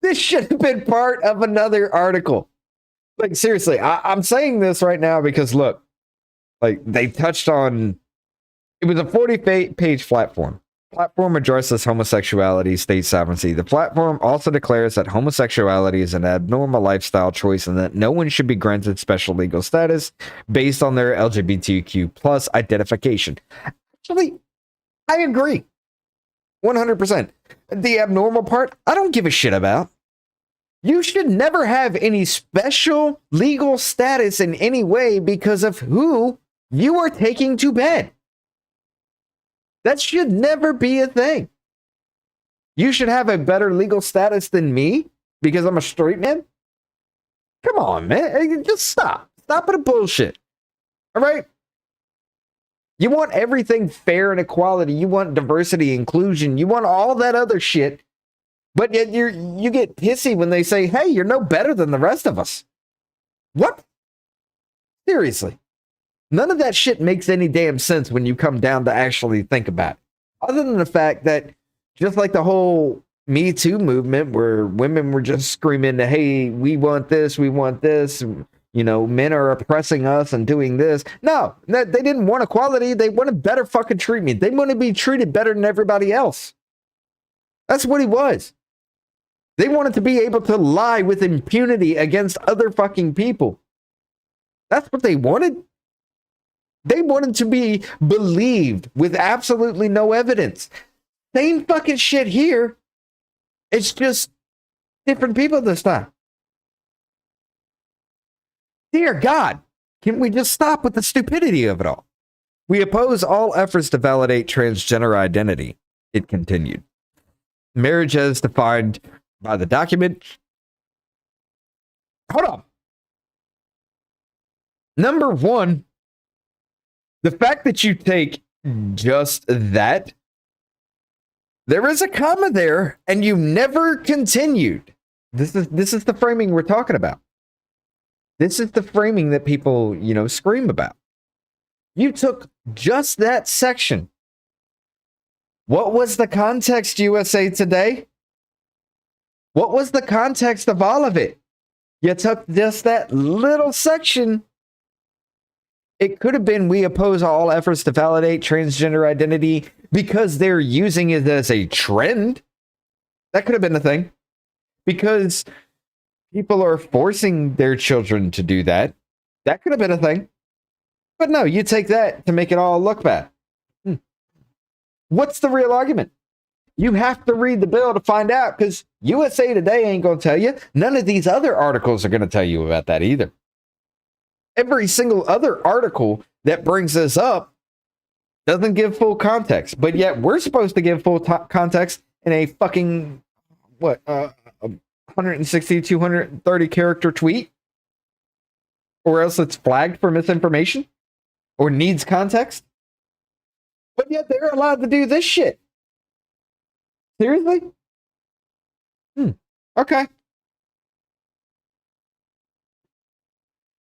Speaker 1: This should have been part of another article. Like, seriously, I'm saying this right now because, look, like, they touched on... It was a 40-page platform. Platform addresses homosexuality, state sovereignty. The platform also declares that homosexuality is an abnormal lifestyle choice and that no one should be granted special legal status based on their LGBTQ plus identification. Actually, I agree. 100%. The abnormal part, I don't give a shit about. You should never have any special legal status in any way because of who you are taking to bed. That should never be a thing. You should have a better legal status than me because I'm a straight man? Come on, man. Just stop. Stop with the bullshit. All right? You want everything fair and equality. You want diversity, inclusion. You want all that other shit. But yet you get pissy when they say, hey, you're no better than the rest of us. What? Seriously. None of that shit makes any damn sense when you come down to actually think about it. Other than the fact that just like the whole Me Too movement where women were just screaming, hey, we want this, you know, men are oppressing us and doing this. No, they didn't want equality. They wanted better fucking treatment. They want to be treated better than everybody else. That's what he was. They wanted to be able to lie with impunity against other fucking people. That's what they wanted. They wanted to be believed with absolutely no evidence. Same fucking shit here. It's just different people this time. Dear God, can we just stop with the stupidity of it all? We oppose all efforts to validate transgender identity, it continued. Marriage as defined by the document. Hold on. Number one, the fact that you take just that, there is a comma there, and you never continued. This is the framing we're talking about. This is the framing that people, scream about. You took just that section. What was the context, USA Today? What was the context of all of it? You took just that little section. It could have been, we oppose all efforts to validate transgender identity because they're using it as a trend. That could have been the thing. Because people are forcing their children to do that. That could have been a thing. But no, you take that to make it all look bad. What's the real argument? You have to read the bill to find out, because USA Today ain't going to tell you. None of these other articles are going to tell you about that either. Every single other article that brings this up doesn't give full context, but yet we're supposed to give full context in a fucking, 160, 230 character tweet? Or else it's flagged for misinformation? Or needs context? But yet they're allowed to do this shit. Seriously? Okay.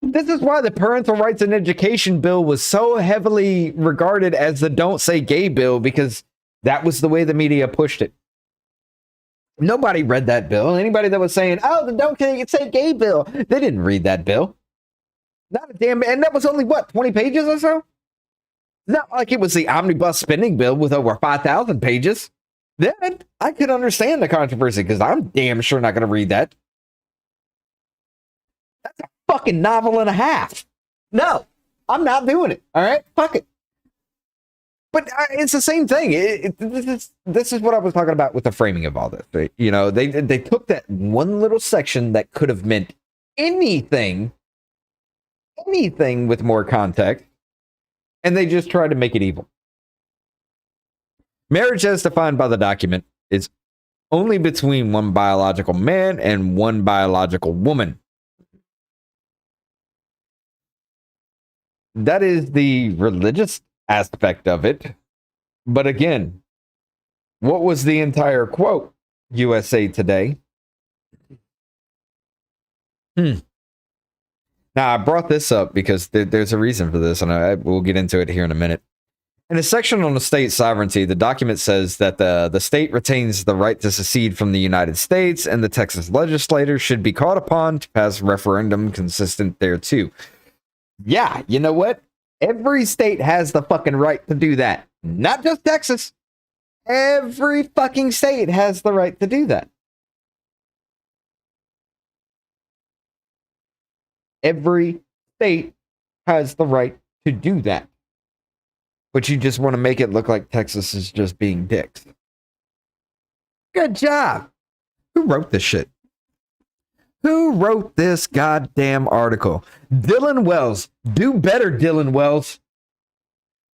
Speaker 1: This is why the Parental Rights and Education Bill was so heavily regarded as the Don't Say Gay bill, because that was the way the media pushed it. Nobody read that bill. Anybody that was saying, oh, the Don't Say Gay bill, they didn't read that bill. Not a damn, and that was only, 20 pages or so? Not like it was the omnibus spending bill with over 5,000 pages. Then I could understand the controversy, because I'm damn sure not going to read that. That's a fucking novel and a half. No, I'm not doing it. All right, fuck it. But it's the same thing. This is what I was talking about with the framing of all this. Right? They took that one little section that could have meant anything with more context, and they just tried to make it evil. Marriage as defined by the document is only between one biological man and one biological woman. That is the religious aspect of it. But again, what was the entire quote? USA Today. Now, I brought this up because there's a reason for this, and we'll get into it here in a minute. In a section on the state sovereignty, the document says that the state retains the right to secede from the United States, and the Texas legislature should be called upon to pass a referendum consistent thereto. Yeah, you know what? Every state has the fucking right to do that. Not just Texas. Every fucking state has the right to do that. Every state has the right to do that. But you just want to make it look like Texas is just being dicks. Good job. Who wrote this shit? Who wrote this goddamn article? Dylan Wells. Do better, Dylan Wells.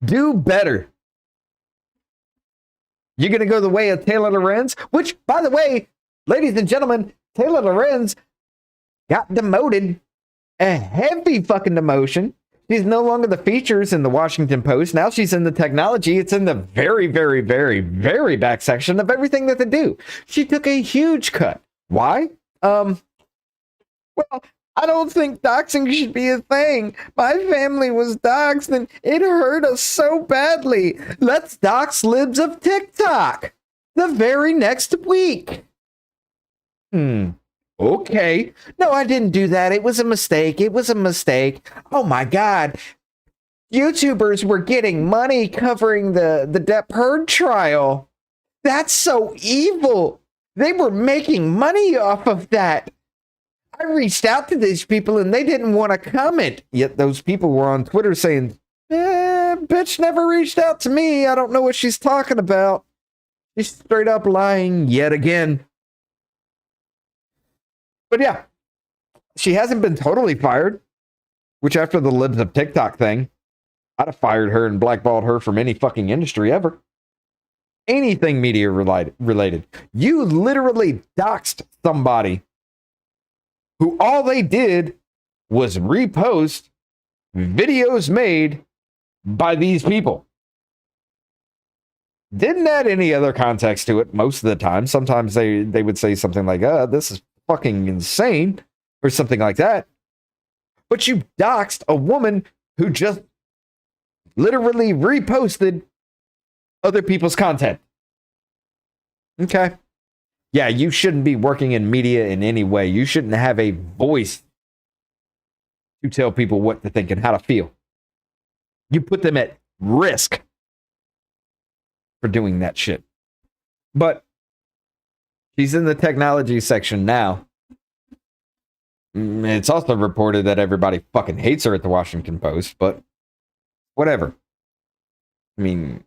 Speaker 1: Do better. You're going to go the way of Taylor Lorenz, which, by the way, ladies and gentlemen, Taylor Lorenz got demoted. A heavy fucking demotion. She's no longer the features in the Washington Post. Now she's in the technology. It's in the very, very, very, very back section of everything that they do. She took a huge cut. Why? Well, I don't think doxing should be a thing. My family was doxed and it hurt us so badly. Let's dox libs of TikTok the very next week. Okay. No, I didn't do that. It was a mistake. It was a mistake. Oh my God. YouTubers were getting money covering the Depp Heard trial. That's so evil. They were making money off of that. I reached out to these people and they didn't want to comment. Yet those people were on Twitter saying, bitch never reached out to me. I don't know what she's talking about. She's straight up lying yet again. But yeah, she hasn't been totally fired, which after the Libs of TikTok thing, I'd have fired her and blackballed her from any fucking industry ever. Anything media related. You literally doxed somebody who all they did was repost videos made by these people. Didn't add any other context to it most of the time. Sometimes they would say something like, this is fucking insane, or something like that. But you doxed a woman who just literally reposted other people's content. Okay. Yeah, you shouldn't be working in media in any way. You shouldn't have a voice to tell people what to think and how to feel. You put them at risk for doing that shit. But she's in the technology section now. It's also reported that everybody fucking hates her at the Washington Post, but whatever. I mean,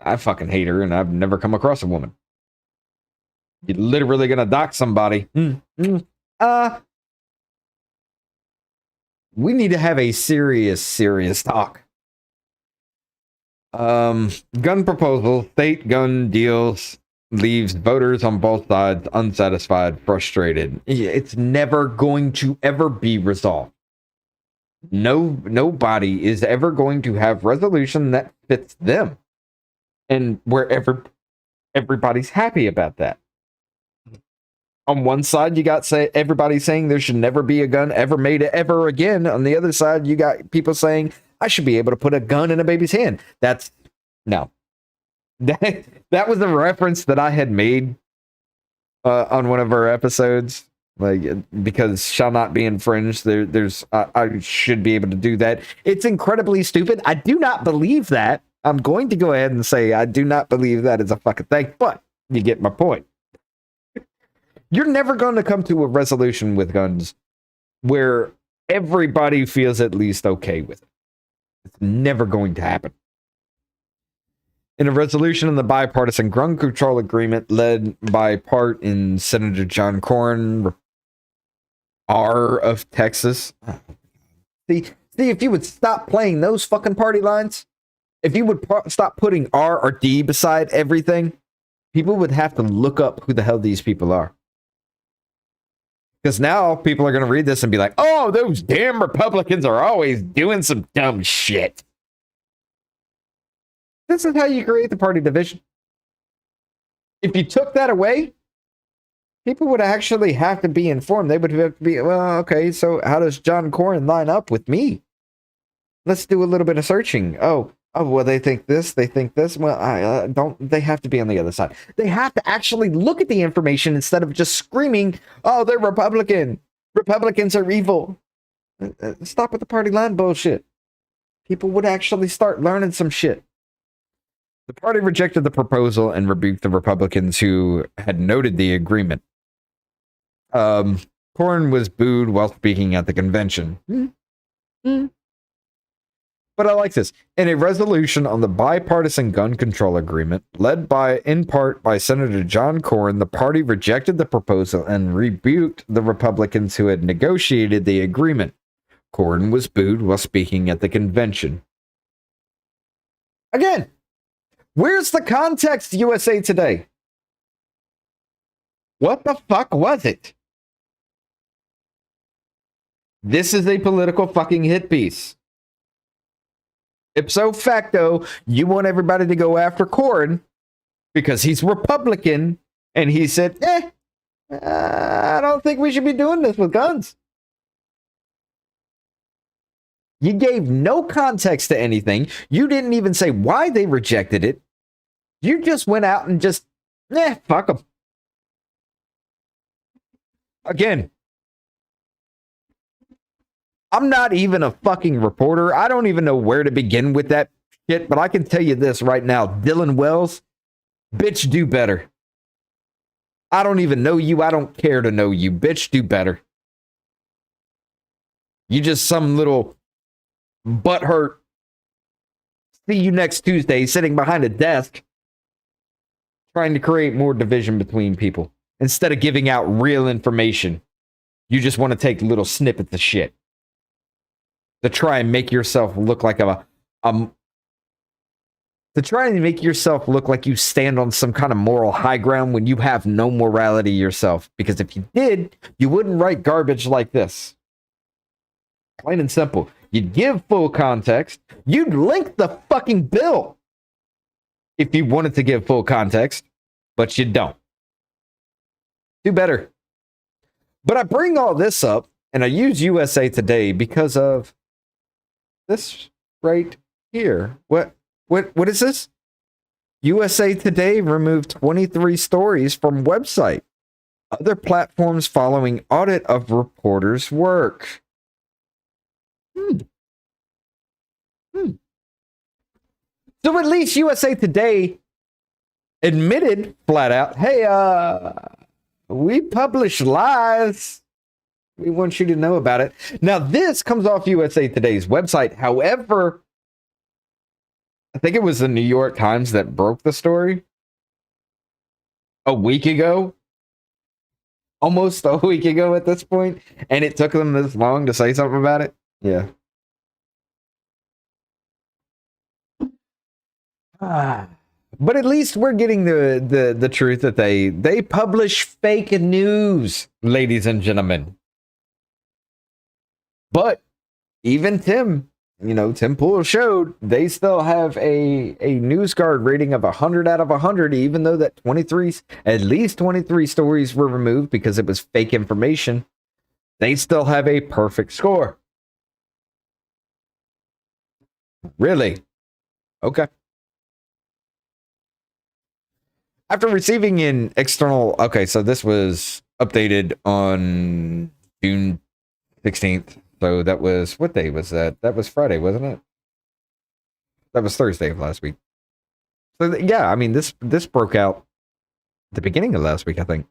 Speaker 1: I fucking hate her, and I've never come across a woman. You're literally gonna dox somebody. We need to have a serious talk. Gun proposal, state gun deals leaves voters on both sides unsatisfied, frustrated. It's never going to ever be resolved. Nobody is ever going to have resolution that fits them, and wherever everybody's happy about that. On one side, you got everybody saying there should never be a gun ever made ever again. On the other side, you got people saying I should be able to put a gun in a baby's hand. That's no. That was a reference that I had made on one of our episodes. Like, because shall not be infringed. I should be able to do that. It's incredibly stupid. I do not believe that. I'm going to go ahead and say I do not believe that is a fucking thing. But you get my point. You're never going to come to a resolution with guns where everybody feels at least okay with it. It's never going to happen. In a resolution in the bipartisan gun control agreement led by part in Senator John Cornyn, R of Texas. See, if you would stop playing those fucking party lines, if you would stop putting R or D beside everything, people would have to look up who the hell these people are. Because now people are going to read this and be like, oh, those damn Republicans are always doing some dumb shit. This is how you create the party division. If you took that away, people would actually have to be informed. They would have to be, well, okay, so how does John Cornyn line up with me? Let's do a little bit of searching. Oh, well, they think this. Well, they have to be on the other side. They have to actually look at the information instead of just screaming, oh, they're Republican. Republicans are evil. Stop with the party line bullshit. People would actually start learning some shit. The party rejected the proposal and rebuked the Republicans who had noted the agreement. Cornyn was booed while speaking at the convention. But I like this. In a resolution on the bipartisan gun control agreement, led in part by Senator John Cornyn, the party rejected the proposal and rebuked the Republicans who had negotiated the agreement. Cornyn was booed while speaking at the convention. Again, where's the context, USA Today? What the fuck was it? This is a political fucking hit piece. Ipso facto, you want everybody to go after Cornyn because he's Republican, and he said, I don't think we should be doing this with guns. You gave no context to anything. You didn't even say why they rejected it. You just went out and just, fuck them. Again, I'm not even a fucking reporter. I don't even know where to begin with that shit, but I can tell you this right now. Dylan Wells, bitch, do better. I don't even know you. I don't care to know you. Bitch, do better. You just some little butthurt. See you next Tuesday sitting behind a desk trying to create more division between people instead of giving out real information. You just want to take little snippets of shit to try and make yourself look like to try and make yourself look like you stand on some kind of moral high ground when you have no morality yourself. Because if you did, you wouldn't write garbage like this. Plain and simple. You'd give full context. You'd link the fucking bill if you wanted to give full context, but you don't. Do better. But I bring all this up, and I use USA Today because of this right here. What is this? USA Today removed 23 stories from website. Other platforms following audit of reporters' work. So at least USA Today admitted flat out, hey, we publish lies. We want you to know about it. Now, this comes off USA Today's website. However, I think it was the New York Times that broke the story a week ago. Almost a week ago at this point. And it took them this long to say something about it. Yeah. But at least we're getting the truth that they publish fake news, ladies and gentlemen. But even Tim Pool showed they still have a NewsGuard rating of 100 out of 100, even though that at least 23 stories were removed because it was fake information. They still have a perfect score. Really? Okay. After receiving an external... Okay, so this was updated on June 16th. So that was... What day was that? That was Friday, wasn't it? That was Thursday of last week. So, yeah, I mean, this broke out at the beginning of last week, I think.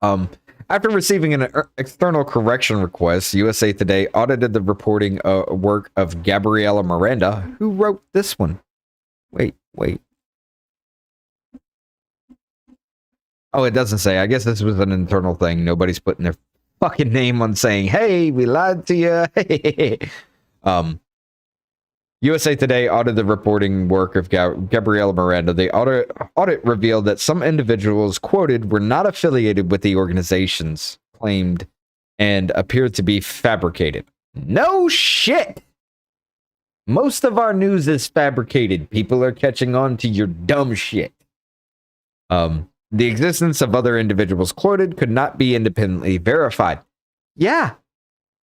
Speaker 1: After receiving an external correction request, USA Today audited the reporting work of Gabriela Miranda, who wrote this one. Wait. Oh, it doesn't say. I guess this was an internal thing. Nobody's putting their fucking name on saying, hey, we lied to you. USA Today audited the reporting work of Gabriela Miranda. The audit revealed that some individuals quoted were not affiliated with the organizations claimed and appeared to be fabricated. No shit! Most of our news is fabricated. People are catching on to your dumb shit. The existence of other individuals quoted could not be independently verified. Yeah,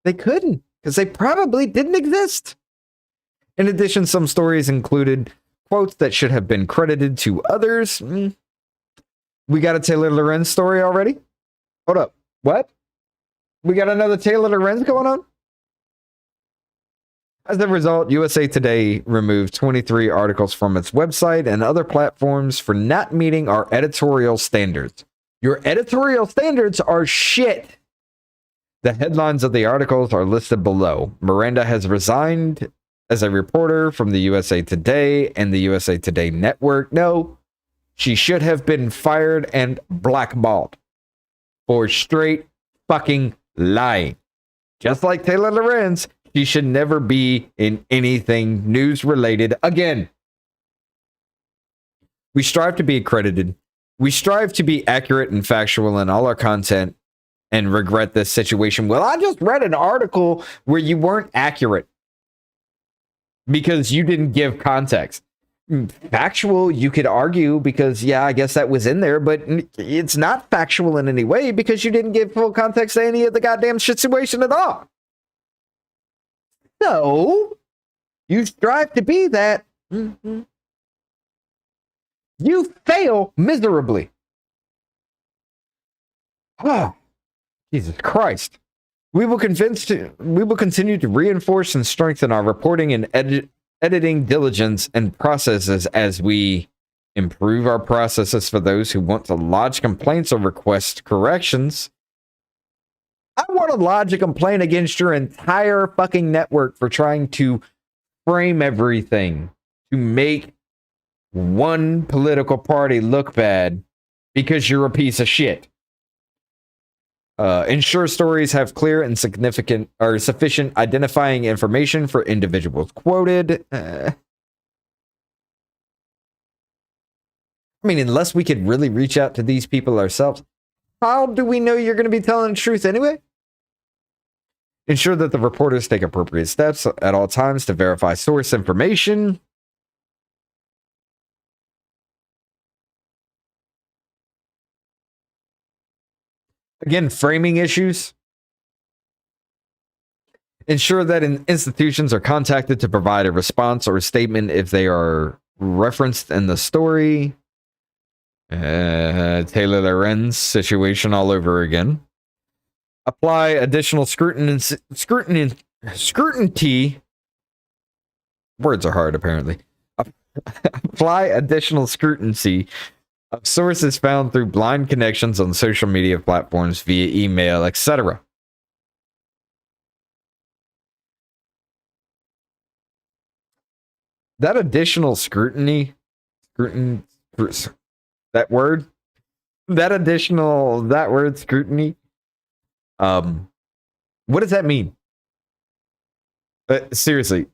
Speaker 1: they couldn't, because they probably didn't exist. In addition, some stories included quotes that should have been credited to others. We got a Taylor Lorenz story already? Hold up. What? We got another Taylor Lorenz going on? As a result, USA Today removed 23 articles from its website and other platforms for not meeting our editorial standards. Your editorial standards are shit. The headlines of the articles are listed below. Miranda has resigned as a reporter from the USA Today and the USA Today network. No, she should have been fired and blackballed for straight fucking lying. Just like Taylor Lorenz, she should never be in anything news related again. We strive to be accredited. We strive to be accurate and factual in all our content and regret this situation. Well, I just read an article where you weren't accurate because you didn't give context. Factual, you could argue because, yeah, I guess that was in there, but it's not factual in any way because you didn't give full context to any of the goddamn situation at all. No, you strive to be that. You fail miserably. Jesus Christ. We will continue to reinforce and strengthen our reporting and editing diligence and processes as we improve our processes for those who want to lodge complaints or request corrections. I want to lodge a complaint against your entire fucking network for trying to frame everything to make one political party look bad because you're a piece of shit. Ensure stories have clear and significant or sufficient identifying information for individuals quoted. I mean, unless we could really reach out to these people ourselves, how do we know you're going to be telling the truth anyway? Ensure that the reporters take appropriate steps at all times to verify source information. Again, framing issues. Ensure that institutions are contacted to provide a response or a statement if they are referenced in the story. Taylor Lorenz situation all over again. Apply additional scrutiny. Words are hard, apparently. Apply additional scrutiny of sources found through blind connections on social media platforms via email, etc. That additional scrutiny, that word scrutiny, what does that mean? Seriously,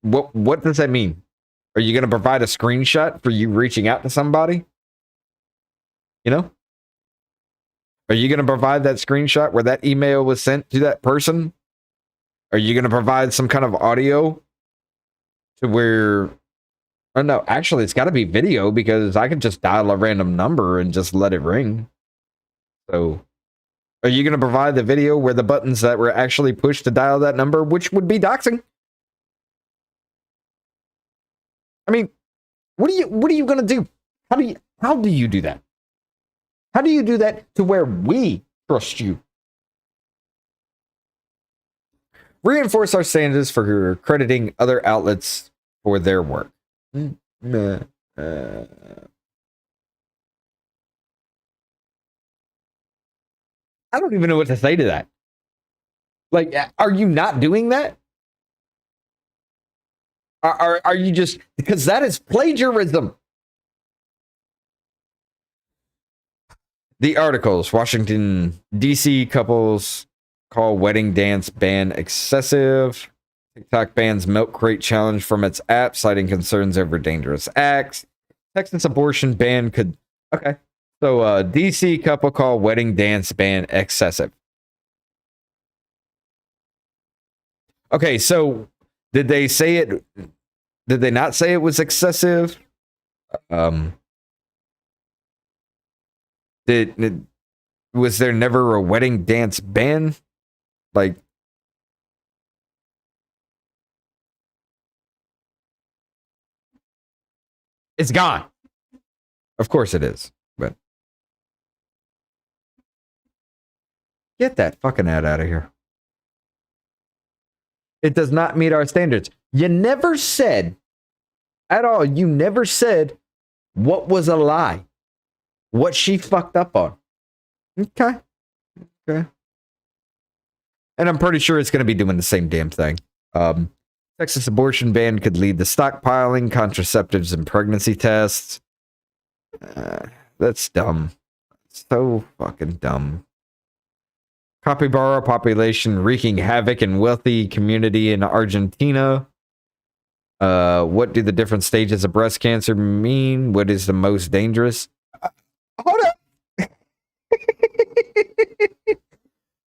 Speaker 1: what does that mean? Are you going to provide a screenshot for you reaching out to somebody? You know? Are you going to provide that screenshot where that email was sent to that person? Are you going to provide some kind of audio to where... Oh, no, actually, it's got to be video because I could just dial a random number and just let it ring. So, are you going to provide the video where the buttons that were actually pushed to dial that number, which would be doxing? I mean, what are you going to do? How do you do that? How do you do that to where we trust you? Reinforce our standards for crediting other outlets for their work. I don't even know what to say to that. Like, are you not doing that? Are you just... Because that is plagiarism. The articles. Washington, D.C. couples call wedding dance ban excessive. TikTok bans milk crate challenge from its app, citing concerns over dangerous acts. Texas abortion ban could... Okay. So, D.C. couple call wedding dance ban excessive. Okay, so did they say it... Did they not say it was excessive? Was there never a wedding dance ban? Like... It's gone. Of course it is, but get that fucking ad out of here. It does not meet our standards. You never said at all. You never said what was a lie, what she fucked up on. Okay. And I'm pretty sure it's going to be doing the same damn thing. Texas abortion ban could lead to stockpiling contraceptives and pregnancy tests. That's dumb. So fucking dumb. Capybara population wreaking havoc in wealthy community in Argentina. What do the different stages of breast cancer mean? What is the most dangerous? Hold up.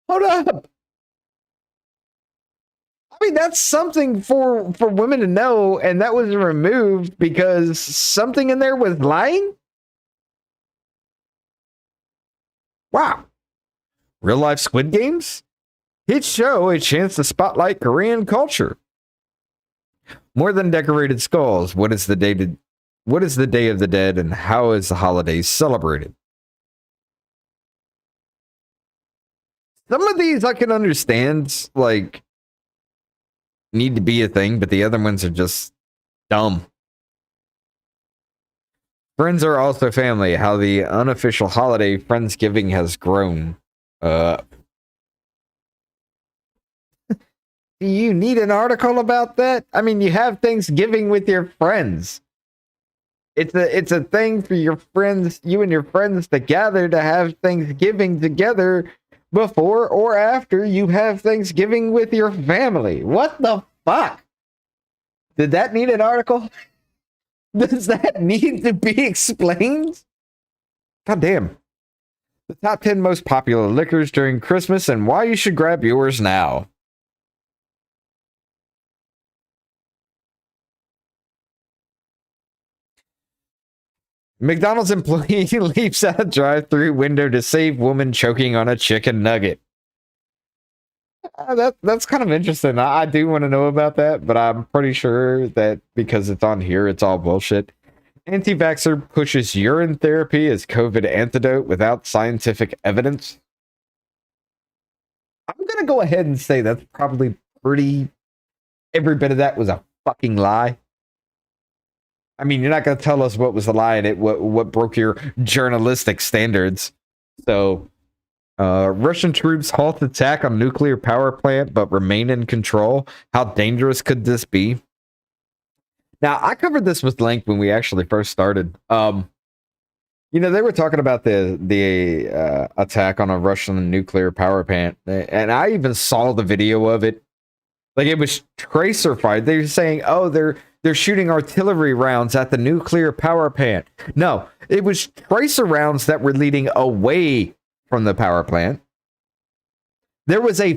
Speaker 1: Hold up. I mean, that's something for women to know, and that was removed because something in there was lying? Wow. Real life Squid Games? Hit show a chance to spotlight Korean culture. More than decorated skulls. What is the Day of the Dead, and how is the holidays celebrated? Some of these I can understand, like, need to be a thing, but the other ones are just dumb. Friends are also family. How the unofficial holiday Friendsgiving has grown. Do you need an article about that? I mean, you have Thanksgiving with your friends. It's a thing for your friends, you and your friends to gather to have Thanksgiving together before or after you have Thanksgiving with your family. What the fuck? Did that need an article? Does that need to be explained? God damn. The top 10 most popular liquors during Christmas and why you should grab yours now. McDonald's employee leaps out a drive-through window to save woman choking on a chicken nugget. That's kind of interesting. I do want to know about that, but I'm pretty sure that because it's on here, it's all bullshit. Anti-vaxxer pushes urine therapy as COVID antidote without scientific evidence. I'm going to go ahead and say that's probably pretty... Every bit of that was a fucking lie. I mean, you're not going to tell us what was the lie and what broke your journalistic standards. So, Russian troops halt attack on nuclear power plant but remain in control. How dangerous could this be? Now, I covered this with Link when we actually first started. You know, they were talking about the attack on a Russian nuclear power plant, and I even saw the video of it. Like, it was tracer fire. They were saying, oh, they're shooting artillery rounds at the nuclear power plant. No, it was tracer rounds that were leading away from the power plant. There was a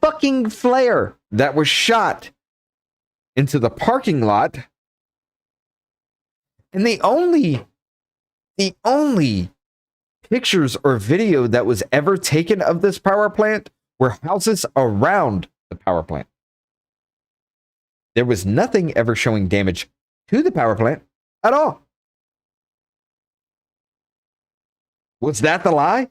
Speaker 1: fucking flare that was shot into the parking lot. And the only pictures or video that was ever taken of this power plant were houses around the power plant. There was nothing ever showing damage to the power plant at all. Was that the lie?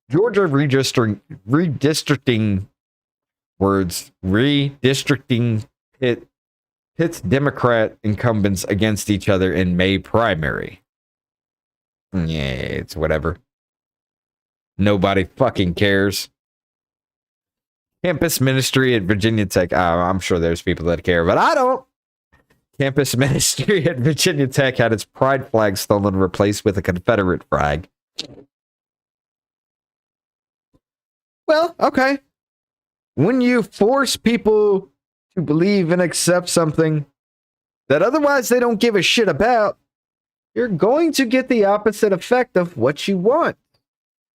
Speaker 1: Georgia redistricting pits Democrat incumbents against each other in May primary. Yeah, it's whatever. Nobody fucking cares. Campus ministry at Virginia Tech. I'm sure there's people that care, but I don't. Campus ministry at Virginia Tech had its pride flag stolen and replaced with a Confederate flag. Well, okay. When you force people to believe and accept something that otherwise they don't give a shit about, you're going to get the opposite effect of what you want.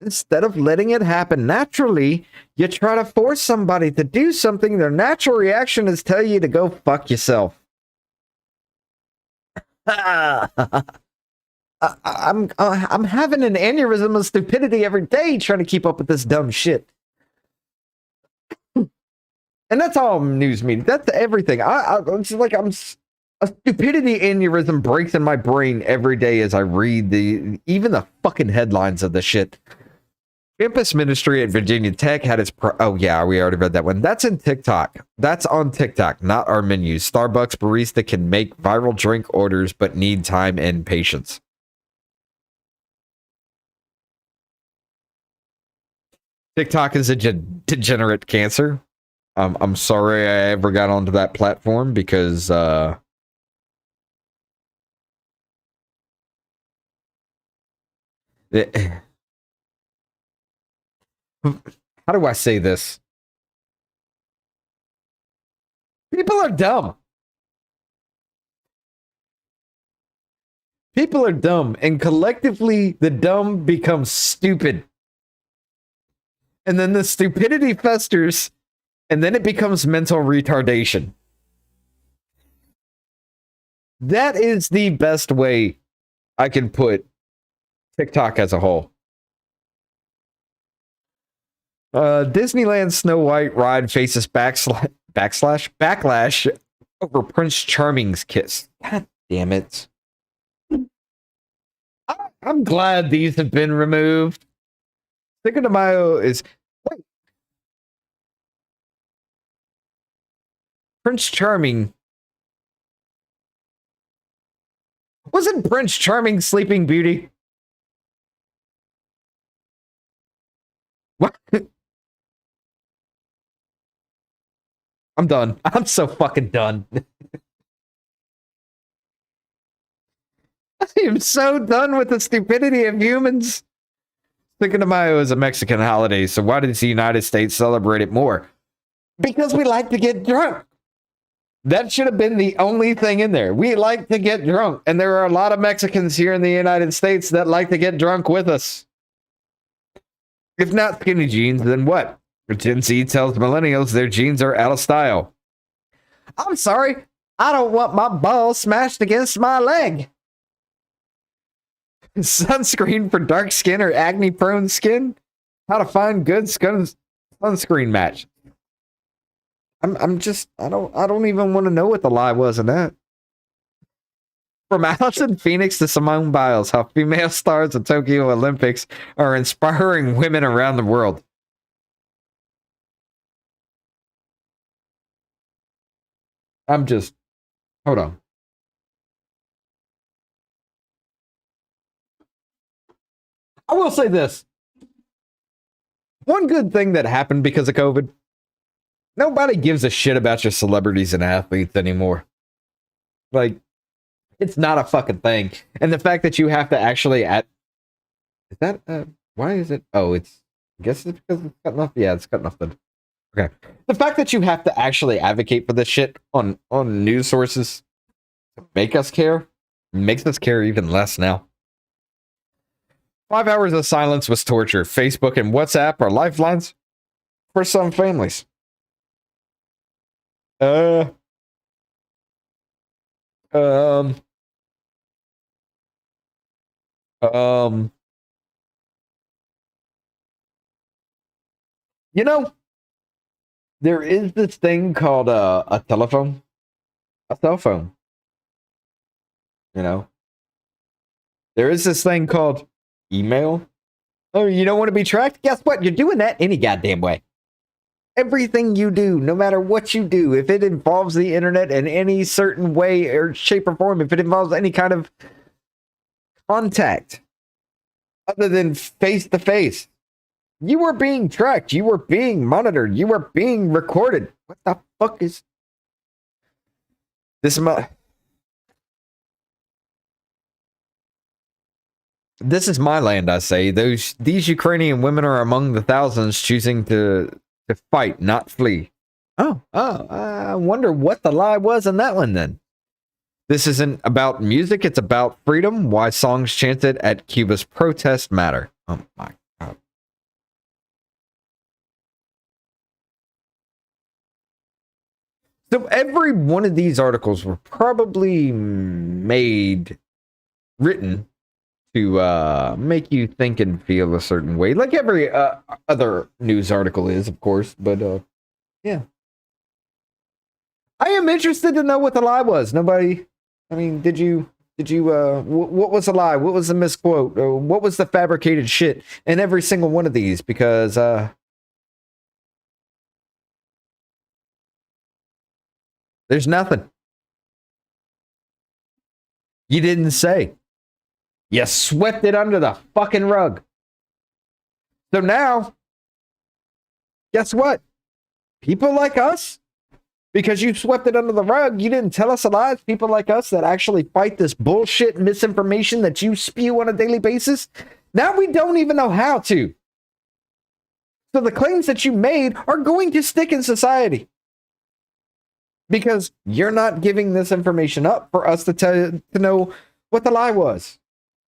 Speaker 1: Instead of letting it happen naturally, you try to force somebody to do something. Their natural reaction is tell you to go fuck yourself. I'm having an aneurysm of stupidity every day trying to keep up with this dumb shit. And that's all news media. That's everything. It's like a stupidity aneurysm breaks in my brain every day as I read even the fucking headlines of the shit. Campus ministry at Virginia Tech had its oh yeah, we already read that one. That's in TikTok. That's on TikTok, not our menus. Starbucks barista can make viral drink orders but need time and patience. TikTok is a degenerate cancer. I'm sorry I ever got onto that platform because how do I say this? People are dumb. People are dumb, and collectively the dumb becomes stupid. And then the stupidity festers, and then it becomes mental retardation. That is the best way I can put TikTok as a whole. Disneyland Snow White ride faces backlash over Prince Charming's kiss. God damn it. I'm glad these have been removed. Cinco de Mayo is... Wait. Prince Charming... Wasn't Prince Charming Sleeping Beauty? What? I'm done. I'm so fucking done. I am so done with the stupidity of humans. Cinco de Mayo is a Mexican holiday, so why does the United States celebrate it more? Because we like to get drunk. That should have been the only thing in there. We like to get drunk, and there are a lot of Mexicans here in the United States that like to get drunk with us. If not skinny jeans, then what? Gen Z tells millennials their jeans are out of style. I'm sorry, I don't want my balls smashed against my leg. Sunscreen for dark skin or acne prone skin? How to find good sunscreen match. I'm just I don't even want to know what the lie was in that. From Allison Phoenix to Simone Biles, how female stars of Tokyo Olympics are inspiring women around the world. Hold on. I will say this. One good thing that happened because of COVID, nobody gives a shit about your celebrities and athletes anymore. Like, it's not a fucking thing. And the fact that you have to actually why is it? Oh, I guess it's because it's cutting off. Yeah, it's cutting off the. Okay. The fact that you have to actually advocate for this shit on news sources to make us care makes us care even less now. 5 hours of silence was torture. Facebook and WhatsApp are lifelines for some families. Um, you know, there is this thing called a telephone, a cell phone. You know, there is this thing called email. Oh, you don't want to be tracked? Guess what? You're doing that any goddamn way. Everything you do, no matter what you do, if it involves the internet in any certain way or shape or form, if it involves any kind of contact other than face to face, you are being tracked. You are being monitored. You are being recorded. What the fuck is this? This is my land, I say. These Ukrainian women are among the thousands choosing to fight, not flee. Oh, I wonder what the lie was in that one then. This isn't about music, it's about freedom. Why songs chanted at Cuba's protest matter. Oh my God. So every one of these articles were probably written to make you think and feel a certain way, like every other news article is, of course. But yeah, I am interested to know what the lie was. Nobody. I mean, did you? What was the lie? What was the misquote? What was the fabricated shit in every single one of these? Because there's nothing. You didn't say. You swept it under the fucking rug. So now, guess what? People like us, because you swept it under the rug, you didn't tell us a lie. People like us that actually fight this bullshit misinformation that you spew on a daily basis. Now we don't even know how to. So the claims that you made are going to stick in society. Because you're not giving this information up for us to know what the lie was.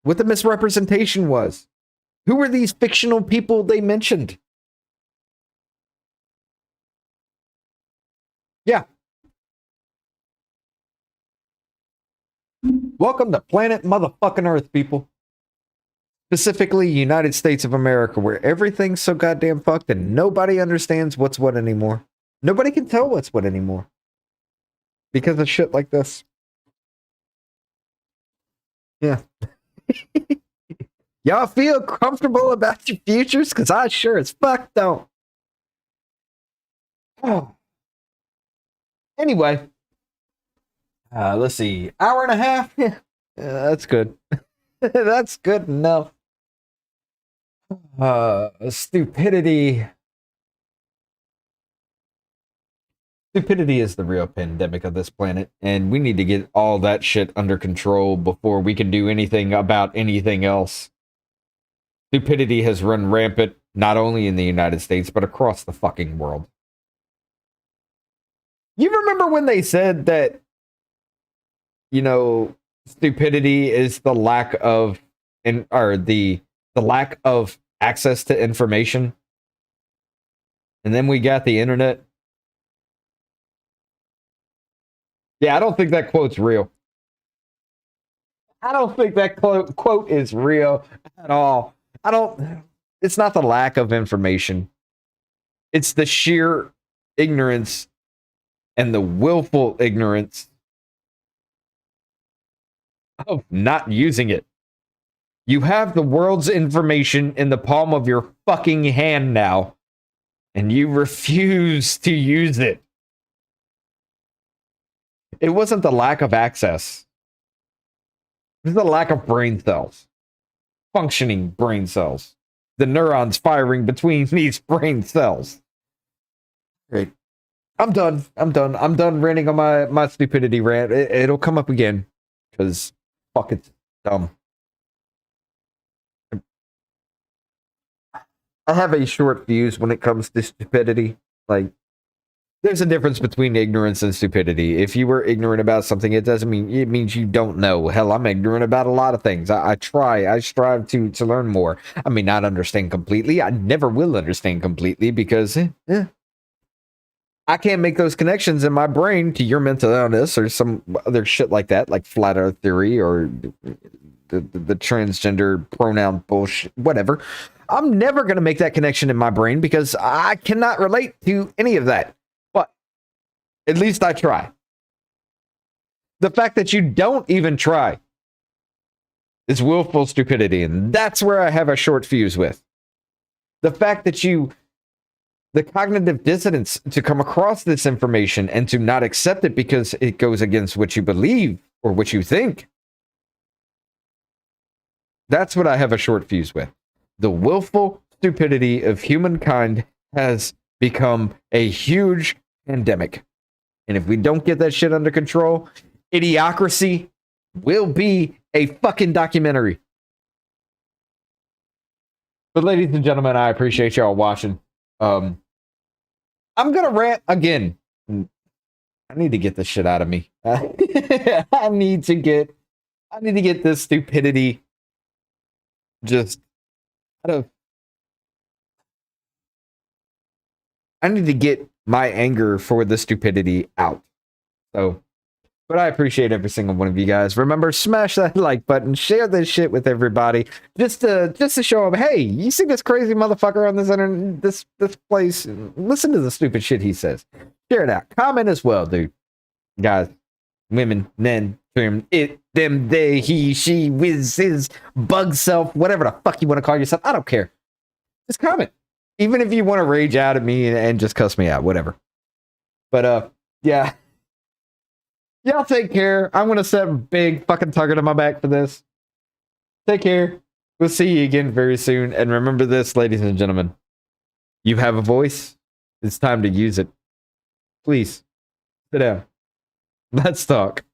Speaker 1: What the misrepresentation was. Who were these fictional people they mentioned? Yeah. Welcome to planet motherfucking Earth, people. Specifically, United States of America, where everything's so goddamn fucked and nobody understands what's what anymore. Nobody can tell what's what anymore. Because of shit like this. Yeah. Y'all feel comfortable about your futures? Because I sure as fuck don't. Oh. Anyway. Let's see. Hour and a half? Yeah, that's good. That's good enough. Stupidity. Stupidity is the real pandemic of this planet, and we need to get all that shit under control before we can do anything about anything else. Stupidity has run rampant, not only in the United States, but across the fucking world. You remember when they said that, stupidity is the lack of, the lack of access to information? And then we got the internet. Yeah, I don't think that quote's real. I don't think that quote is real at all. It's not the lack of information. It's the sheer ignorance and the willful ignorance of not using it. You have the world's information in the palm of your fucking hand now, and you refuse to use it. It wasn't the lack of access. It was the lack of brain cells. Functioning brain cells. The neurons firing between these brain cells. Great. I'm done. I'm done ranting on my stupidity rant. It'll come up again. Because fuck, it's dumb. I have a short fuse when it comes to stupidity. Like, there's a difference between ignorance and stupidity. If you were ignorant about something, it means you don't know. Hell, I'm ignorant about a lot of things. I strive to learn more. I may not understand completely. I never will understand completely because I can't make those connections in my brain to your mental illness or some other shit like that, like flat earth theory or the transgender pronoun bullshit, whatever. I'm never going to make that connection in my brain because I cannot relate to any of that. But at least I try. The fact that you don't even try is willful stupidity, and that's where I have a short fuse with. The fact that the cognitive dissonance to come across this information and to not accept it because it goes against what you believe or what you think. That's what I have a short fuse with. The willful stupidity of humankind has become a huge pandemic. And if we don't get that shit under control, Idiocracy will be a fucking documentary. But ladies and gentlemen, I appreciate y'all watching. I'm gonna rant again. I need to get this shit out of me. I need to get this stupidity just out of. I need to get my anger for the stupidity out. So, but I appreciate every single one of you guys. Remember, smash that like button, share this shit with everybody, just to show them, hey, you see this crazy motherfucker on this internet, this place? Listen to the stupid shit he says. Share it out. Comment as well, dude. Guys, women, men, him, it, them, they, he, she, whiz, his, bug self, whatever the fuck you want to call yourself. I don't care. Just comment. Even if you want to rage out at me and just cuss me out, whatever. But, yeah. Y'all take care. I'm going to set a big fucking target on my back for this. Take care. We'll see you again very soon. And remember this, ladies and gentlemen. You have a voice. It's time to use it. Please, sit down. Let's talk.